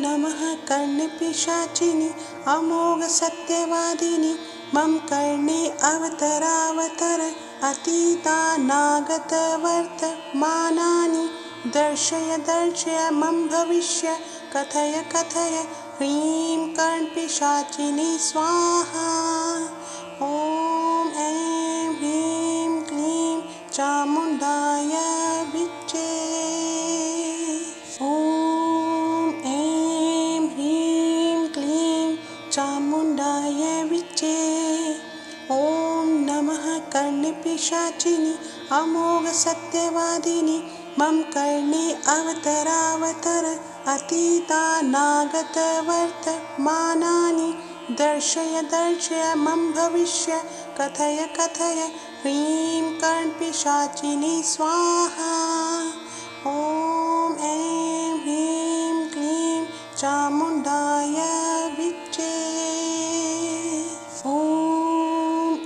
नमः कर्णपिशाचिनि अमोघ सत्यवादिनि मम कर्णे अवतरावतर अतीतानागत वर्तमानानि दर्शय दर्शय मम भविष्य कथय कथय ह्रीं कर्णपिशाचिनि स्वाहा। ॐ ऐं ह्रीं क्लीं चामुण्डाय विच्चे। ॐ ऐं ह्रीं क्लीं चामुण्डाय विच्चे। ॐ नमः कर्णपिशाचिनि अमोघ सत्यवादिनि मम कर्णे अवतरावतर अतीतानागत वर्तमानानि दर्शय दर्शय मम भविष्य कथय कथय ह्रीं कर्णपिशाचिनि स्वाहा। ॐ ऐं ह्रीं क्लीं चामुण्डाय विच्चे। ॐ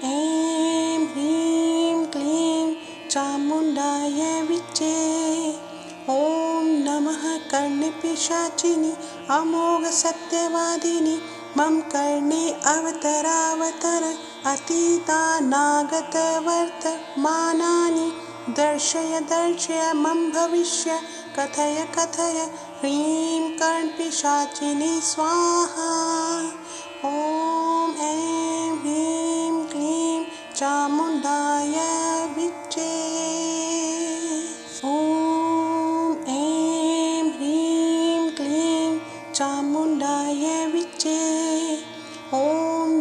ऐं ह्रीं क्लीं चामुण्डाय विच्चे। ॐ नमः कर्णपिशाचिनि अमोघ सत्यवादिनि मम कर्णे अवतरावतर अतीतानागत वर्तमानानि दर्शय दर्शय मम भविष्य कथय कथय ह्रीं कर्णपिशाचिनि स्वाहा। ॐ ऐं ह्रीं क्लीं चामुण्डाय विच्चे। ॐ ऐं ह्रीं क्लीं चामुण्डाय विच्चे। ॐ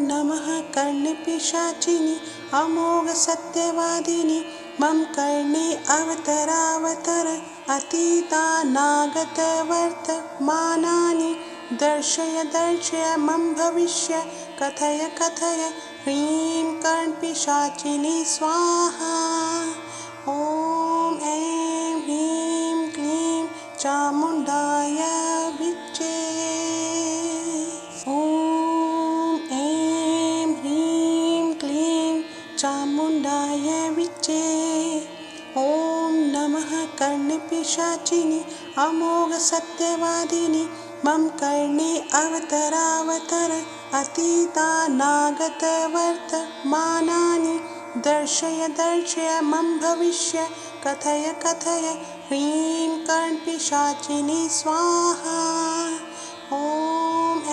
नमः कर्णपिशाचिनि अमोघ सत्यवादिनि मम कर्णे अवतरावतर अतीतानागत वर्तमानानि दर्शय दर्शय मम भविष्य कथय कथय ह्रीं कर्णपिशाचिनि स्वाहा। ॐ ऐं ह्रीं क्लीं चामुण्डाय विच्चे। ॐ ऐं ह्रीं क्लीं चामुण्डाय विच्चे। ॐ नमः कर्णपिशाचिनि अमोघ सत्यवादिनि मम कर्णे अवतरावतर अतीतानागत वर्तमानानि दर्शय दर्शय मम भविष्य कथय कथय ह्रीं कर्णपिशाचिनि स्वाहा। ॐ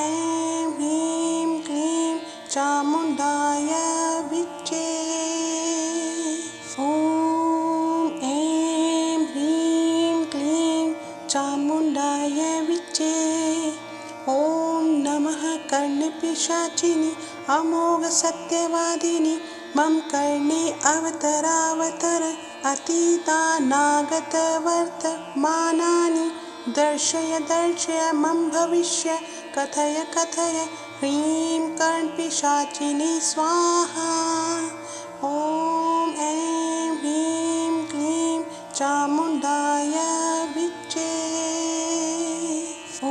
ऐं ह्रीं क्लीं चामुण्डाय विच्चे। ॐ ऐं ह्रीं क्लीं चामुण्डाय विच्चे। ॐ नमः कर्णपिशाचिनि अमोघ सत्यवादिनि मम कर्णे अवतरावतर अतीतानागत वर्तमानानि दर्शय दर्शय मम भविष्य कथय कथय ह्रीं कर्णपिशाचिनि स्वाहा। ॐ ऐं ह्रीं क्लीं चामुण्डाय विच्चे। ॐ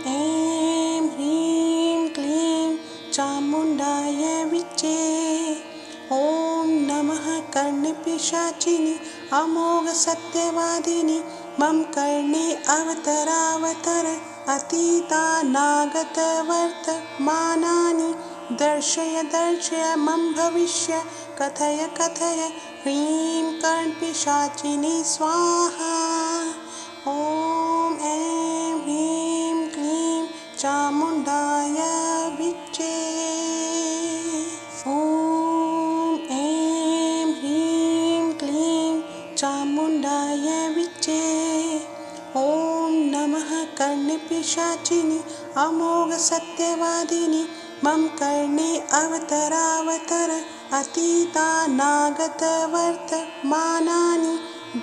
ऐं ह्रीं क्लीं चामुण्डाय विच्चे। ॐ नमः कर्णपिशाचिनि अमोघ सत्यवादिनि मम कर्णे अवतरावतर अतीतानागत वर्तमानानि दर्शय दर्शय मम भविष्य कथय कथय ह्रीं कर्णपिशाचिनि स्वाहा। ॐ ऐं ह्रीं क्लीं चामुण्डाय विच्चे। ॐ ऐं ह्रीं क्लीं चामुण्डाय विच्चे। ॐ नमः कर्णपिशाचिनि अमोघ सत्यवादिनि मम कर्णे अवतरावतर अतीतानागतवर्तमानानि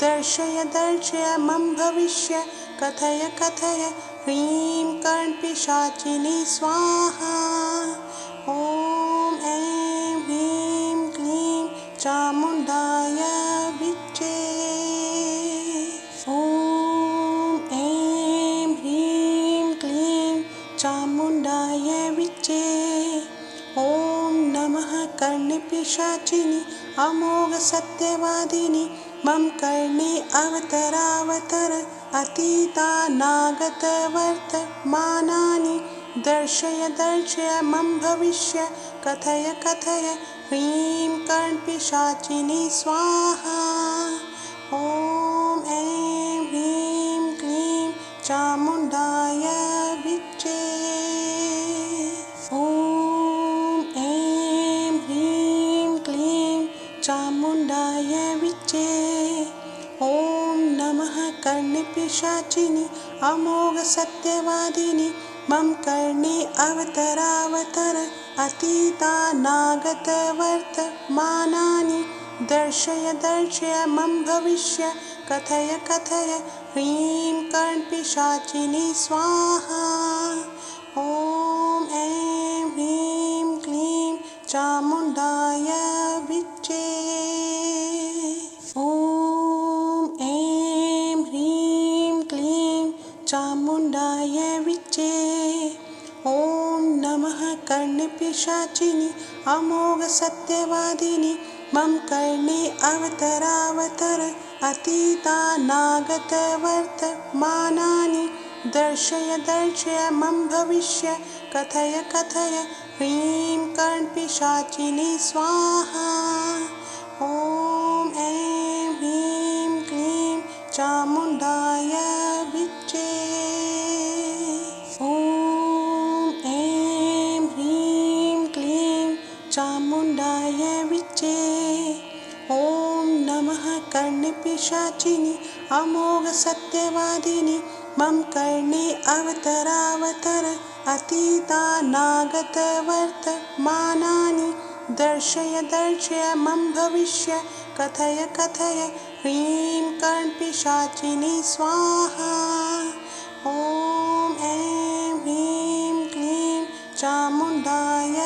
दर्शय दर्शय मम भविष्य कथय कथय ह्रीं कर्णपिशाचिनी स्वाहा। ॐ ऐं ह्रीं क्लीं चामुण्डाय विच्चे। ॐ ऐं ह्रीं क्लीं चामुण्डाय विच्चे। ॐ नमः कर्णपिशाचिनि अमोघ सत्यवादिनि मम कर्णे अवतरावतर अतीतानागतवर्तमानानि दर्शय दर्शय मम भविष्य कथय कथय ह्रीं कर्णपिशाचिनी स्वाहा। ॐ ऐं ह्रीं क्लीं चामुण्डाय विच्चे। ॐ ऐं ह्रीं क्लीं चामुण्डाय विच्चे। ॐ नमः कर्णपिशाचिनि अमोघ सत्यवादिनि मम कर्णे अवतरावतर अतीतानागतवर्तमानानि दर्शय दर्शय मम भविष्य कथय कथय ह्रीं कर्णपिशाचिनी स्वाहा। ॐ ऐं ह्रीं क्लीं चामुण्डाय विच्चे। ॐ ऐं ह्रीं क्लीं चामुण्डाय विच्चे। ॐ नमः कर्णपिशाचिनि अमोघ सत्यवादिनि मम कर्णे अवतरावतर अतीतानागतवर्तमानानि दर्शय दर्शय मम भविष्य कथय कथय ह्रीं कर्णपिशाचिनी स्वाहा। ॐ ऐं ह्रीं क्लीं चामुण्डाय विच्चे। ॐ ऐं ह्रीं क्लीं चामुण्डाय विच्चे। ॐ नमः कर्णपिशाचिनि अमोघ सत्यवादिनि मम कर्णे अवतरावतर अतीतानागतवर्तमानानि दर्शय दर्शय मम भविष्य कथय कथय ह्रीं कर्णपिशाचिनी स्वाहा। ॐ ऐं ह्रीं क्लीं चामुण्डाय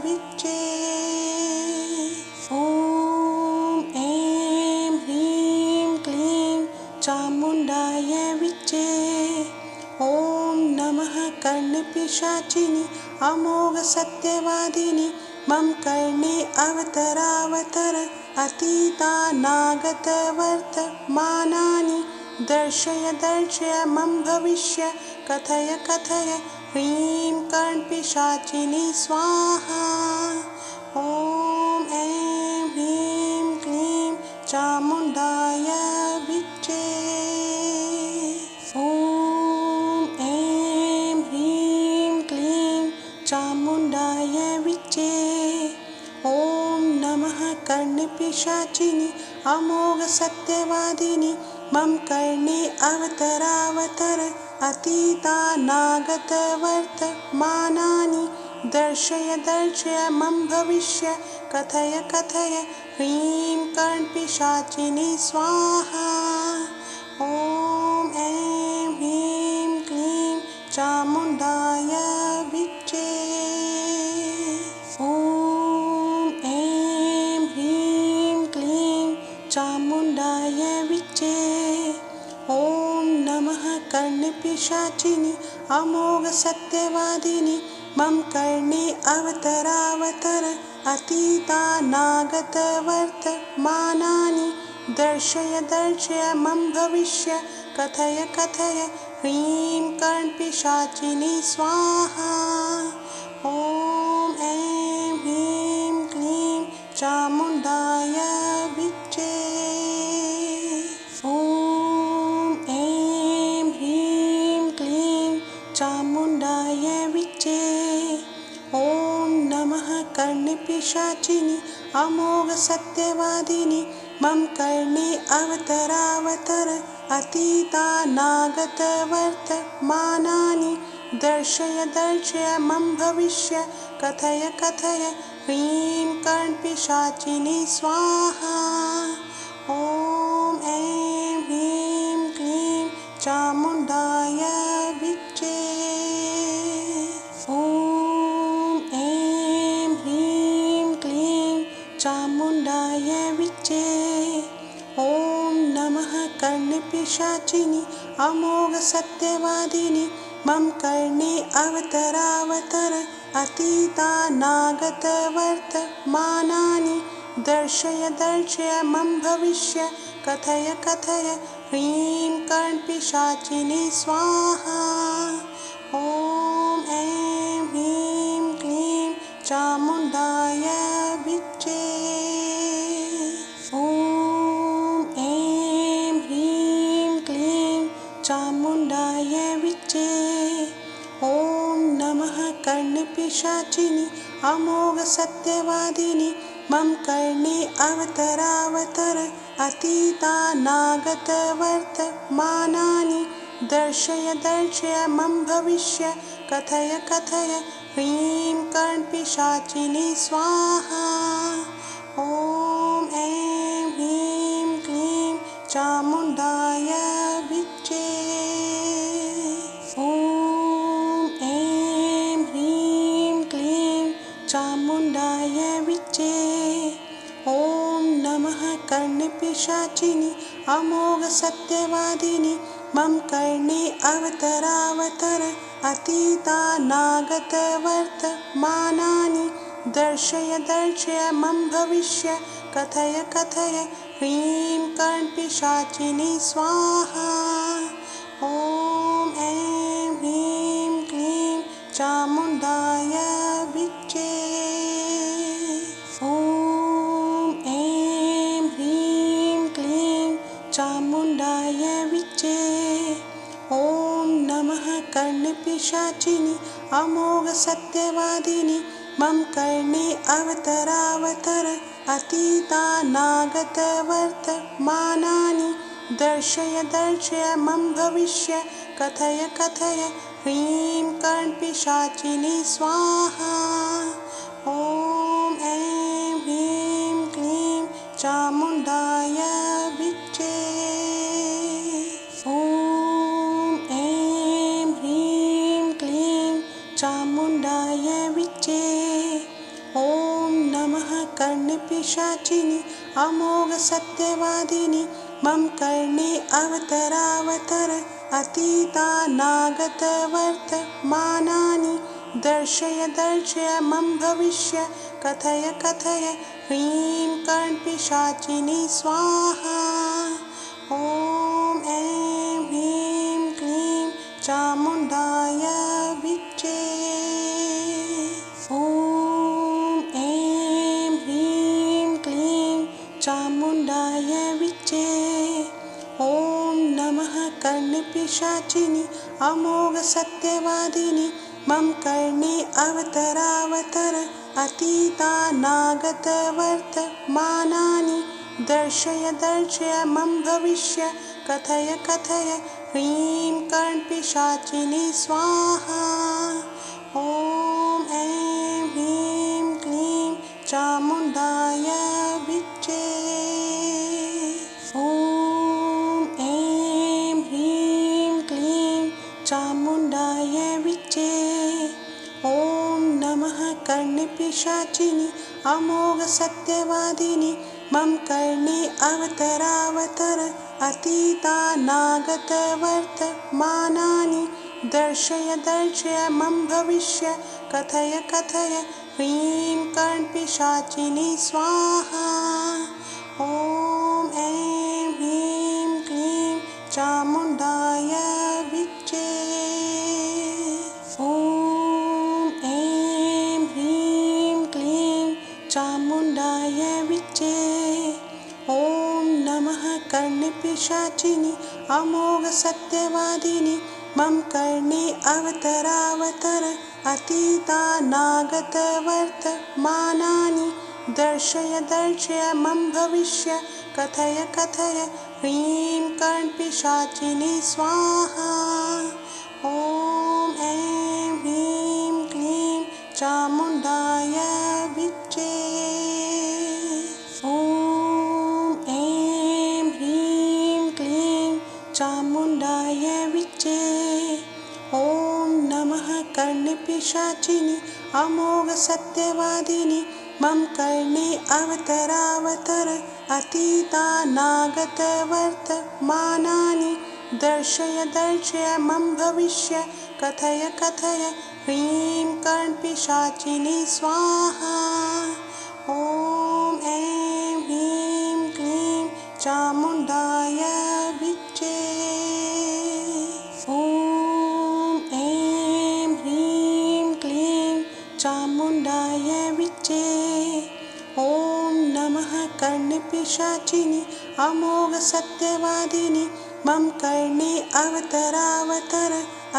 विच्चे। ॐ ऐं ह्रीं क्लीं चामुण्डाय विच्चे। ॐ नमः कर्णपिशाचिनि अमोघ सत्यवादिनि मम कर्णे अवतरावतर अतीतानागतवर्तमानानि दर्शय दर्शय मम भविष्य कथय कथय ह्रीं कर्णपिशाचिनी स्वाहा। ॐ ऐं ह्रीं क्लीं चामुण्डाय विच्चे। ॐ ऐं ह्रीं क्लीं चामुण्डाय विच्चे। ॐ नमः कर्णपिशाचिनि अमोघ सत्यवादिनि मम कर्णे अवतरावतर अतीतानागतवर्तमानानि दर्शय दर्शय मम भविष्य कथय कथय ह्रीं कर्णपिशाचिनी स्वाहा। ॐ ऐं ह्रीं क्लीं चामुण्डाय विच्चे। ॐ ऐं ह्रीं क्लीं चामुण्डाय विच्चे। ॐ नमः कर्णपिशाचिनि अमोघ सत्यवादिनि मम कर्णे अवतरावतर अतीतानागतवर्तमानानि दर्शय दर्शय मम भविष्य कथय कथय ह्रीं कर्णपिशाचिनी स्वाहा। ॐ ऐं ह्रीं क्लीं चामुण्डाय विच्चे। ॐ ऐं ह्रीं क्लीं चामुण्डाय विच्चे। ॐ नमः कर्णपिशाचिनि अमोघ सत्यवादिनि मम कर्णे अवतरावतर अतीतानागतवर्तमानानि दर्शय दर्शय मम भविष्य कथय कथय ह्रीं कर्णपिशाचिनी स्वाहा। ॐ ऐं ह्रीं क्लीं चामुण्डाय विच्चे। ॐ ऐं ह्रीं क्लीं चामुण्डाय विच्चे। ॐ नमः कर्णपिशाचिनि अमोघ सत्यवादिनि मम कर्णे अवतरावतर अतीतानागत वर्तमानानि दर्शय दर्शय मम भविष्य कथय कथय ह्रीं कर्णपिशाचिनि स्वाहा। ॐ ऐं ह्रीं क्लीं चामुण्डाय विच्चे। ॐ ऐं ह्रीं क्लीं चामुण्डाय विच्चे। ॐ नमः कर्णपिशाचिनि अमोघ सत्यवादिनि मम कर्णे अवतरावतर अतीतानागत वर्तमानानि दर्शय दर्शय मम भविष्य कथय कथय ह्रीं कर्णपिशाचिनि स्वाहा। ॐ ऐं ह्रीं क्लीं चामुण्डाय विच्चे। ॐ ऐं ह्रीं क्लीं चामुण्डाय विच्चे। ॐ नमः कर्णपिशाचिनि अमोघ सत्यवादिनि मम कर्णे अवतरावतर अतीतानागत वर्तमानानि दर्शय दर्शय मम भविष्य कथय कथय ह्रीं कर्णपिशाचिनि स्वाहा। ॐ ऐं ह्रीं क्लीं चामुण्डाय विच्चे। ॐ ऐं ह्रीं क्लीं चामुण्डाय विच्चे। ॐ नमः कर्णपिशाचिनि अमोघ सत्यवादिनि मम कर्णे अवतरावतर अतीतानागत वर्तमानानि दर्शय दर्शय मम भविष्य कथय कथय ह्रीं कर्णपिशाचिनि स्वाहा। ॐ ऐं ह्रीं क्लीं चामुण्डाय विच्चे। ॐ ऐं ह्रीं क्लीं चामुण्डाय विच्चे। ॐ नमः कर्णपिशाचिनि अमोघ सत्यवादिनि मम कर्णे अवतरावतर अतीतानागत वर्तमानानि दर्शय दर्शय मम भविष्य कथय कथय ह्रीं कर्णपिशाचिनि स्वाहा। ॐ ऐं ह्रीं क्लीं चामुण्डाय विच्चे। ॐ ऐं ह्रीं क्लीं चामुण्डाय विच्चे। ॐ नमः कर्णपिशाचिनि अमोघ सत्यवादिनि मम कर्णे अवतरावतर अतीतानागत वर्तमानानि दर्शय दर्शय मम भविष्य कथय कथय ह्रीं कर्णपिशाचिनि स्वाहा। ॐ ऐं ह्रीं क्लीं चामुण्डाय विच्चे। ॐ ऐं ह्रीं क्लीं चामुण्डाय विच्चे। ॐ नमः कर्णपिशाचिनि अमोघ सत्यवादिनि मम कर्णे अवतरावतर अतीतानागत वर्तमानानि दर्शय दर्शय मम भविष्य कथय कथय ह्रीं कर्णपिशाचिनि स्वाहा। ॐ ऐं ह्रीं क्लीं चामुण्डाय विच्चे। ॐ ऐं ह्रीं क्लीं चामुण्डाय विच्चे। ॐ नमः कर्णपिशाचिनि अमोघ सत्यवादिनि मम कर्णे अवतरावतर अतीतानागत वर्तमानानि दर्शय दर्शय मम भविष्य कथय कथय ह्रीं कर्णपिशाचिनि स्वाहा। ॐ ऐं ह्रीं क्लीं चामुण्डाय विच्चे। कर्णपिशाचिनि अमोघ सत्यवादिनि मम कर्णे अवतरावतर अतीतानागतवर्तमानानि दर्शय दर्शय मम भविष्य कथय कथय ह्रीं कर्णपिशाचिनि स्वाहा। ॐ ऐं ह्रीं क्लीं चामुण्डाय विच्चे। ॐ ऐं ह्रीं क्लीं चामुण्डाय विच्चे। ॐ नमः कर्णपिशाचिनि अमोघ सत्यवादिनि मम कर्णे अवतरावतर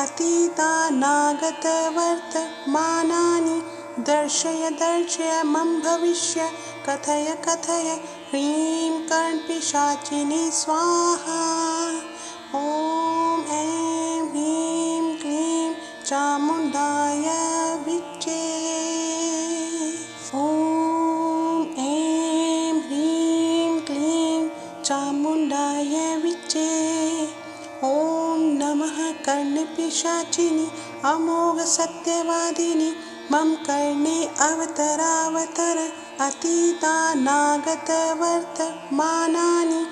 अतीतानागतवर्तमानानि दर्शय दर्शय मम भविष्य कथय कथय ह्रीं कर्णपिशाचिनि स्वाहा। ॐ ऐं ह्रीं क्लीं चामुण्डाय विच्चे। ॐ ऐं ह्रीं क्लीं चामुण्डाय विच्चे। ॐ नमः कर्णपिशाचिनि अमोघ सत्यवादिनि मम कर्णे अवतरावतर अतीतानागतवर्तमानानि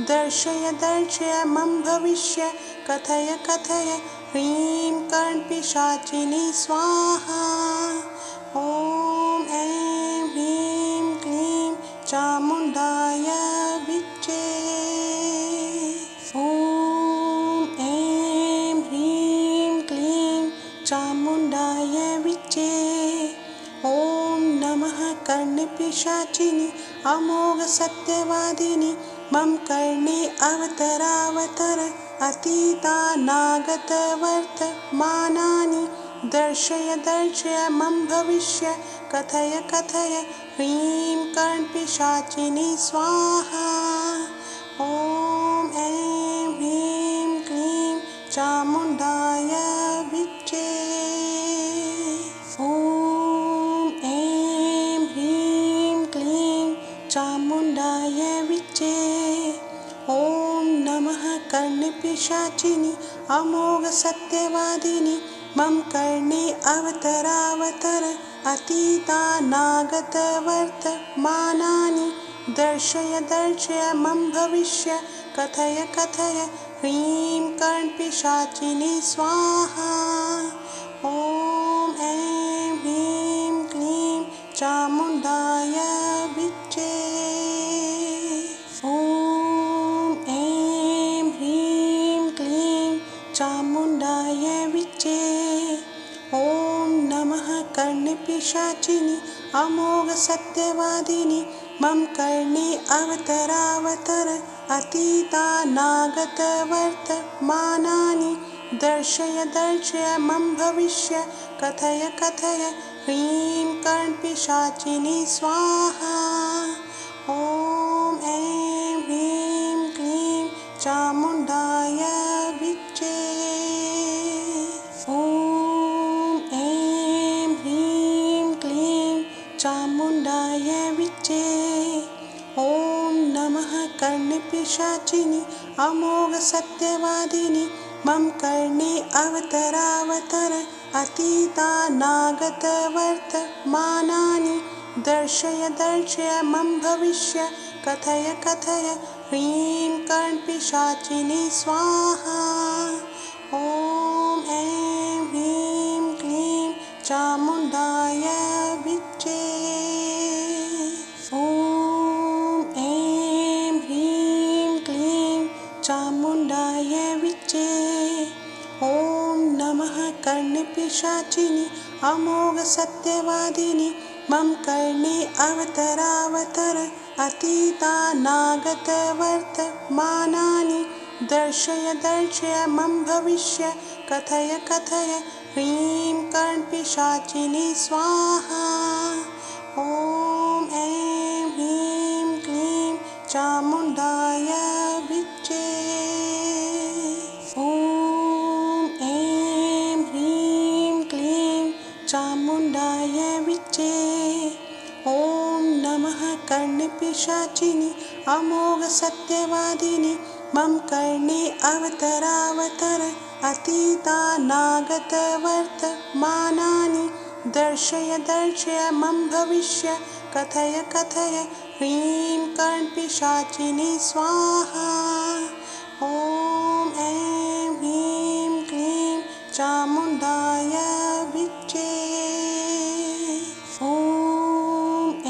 दर्शय दर्शय मम भविष्य कथय कथय ह्रीं कर्णपिशाचिनि स्वाहा। ॐ ऐं ह्रीं क्लीं चामुण्डाय विच्चे। ॐ ऐं ह्रीं क्लीं चामुण्डाय विच्चे। ॐ नमः कर्णपिशाचिनि अमोघ सत्यवादिनि मम कर्णे अवतरावतर अतीतानागतवर्तमानानि दर्शय दर्शय मम भविष्य कथय कथय ह्रीं कर्णपिशाचिनि स्वाहा। ॐ ऐं ह्रीं क्लीं चामुण्डाय विच्चे। ॐ ऐं ह्रीं क्लीं चामुण्डाय विच्चे। ॐ नमः कर्णपिशाचिनि अमोघ सत्यवादिनि मम कर्णे अवतरावतर अतीतानागतवर्तमानानि दर्शय दर्शय मम भविष्य कथय कथय ह्रीं कर्णपिशाचिनि स्वाहा। ॐ ऐं ह्रीं क्लीं चामुण्डाय विच्चे। ॐ ऐं ह्रीं क्लीं चामुण्डाय विच्चे। ॐ नमः कर्णपिशाचिनि अमोघ सत्यवादिनि मम कर्णे अवतरावतर अतीतानागतवर्तमानानि दर्शय दर्शय मम भविष्य कथय कथय ह्रीं कर्णपिशाचिनि स्वाहा। ॐ ऐं ह्रीं क्लीं चामुण्डाय विच्चे। ॐ ऐं ह्रीं क्लीं चामुण्डाय विच्चे। ॐ नमः कर्णपिशाचिनि अमोघ सत्यवादिनि मम कर्णे अवतरावतर अतीतानागतवर्तमानानि दर्शय दर्शय मम भविष्य कथय कथय ह्रीं कर्णपिशाचिनि स्वाहा। ॐ ऐं ह्रीं क्लीं चामुण्डाय विच्चे। ॐ ऐं ह्रीं क्लीं चामुण्डाय विच्चे। ॐ नमः कर्णपिशाचिनि अमोघ सत्यवादिनि मम कर्णे अवतरावतर अतीतानागतवर्तमानानि दर्शय दर्शय मम भविष्य कथय कथय ह्रीं कर्णपिशाचिनि स्वाहा। ॐ ऐं ह्रीं क्लीं चामुण्डाय विच्चे। ॐ ऐं ह्रीं क्लीं चामुण्डाय विच्चे। ॐ नमः कर्णपिशाचिनि अमोघ सत्यवादिनि मम कर्णे अवतरावतर अतीतानागतवर्तमानानि दर्शय दर्शय मम भविष्य कथय कथय ह्रीं कर्णपिशाचिनी स्वाहा। ॐ ऐं ह्रीं क्लीं चामुण्डाय विच्चे। ॐ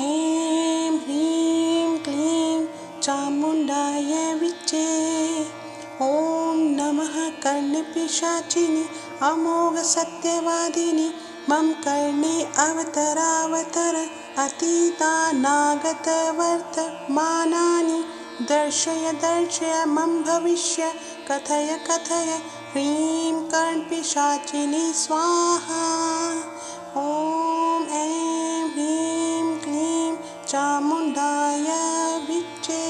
ऐं ह्रीं क्लीं चामुण्डाय विच्चे। ॐ नमः कर्णपिशाचिनि अमोघसत्यवादिनि मम कर्णे अवतरावतर अतीतानागतवर्तमानानि दर्शय दर्शय मम भविष्य कथय कथय ह्रीं कर्णपिशाचिनी स्वाहा। ॐ ऐं ह्रीं क्लीं चामुण्डाय विच्चे।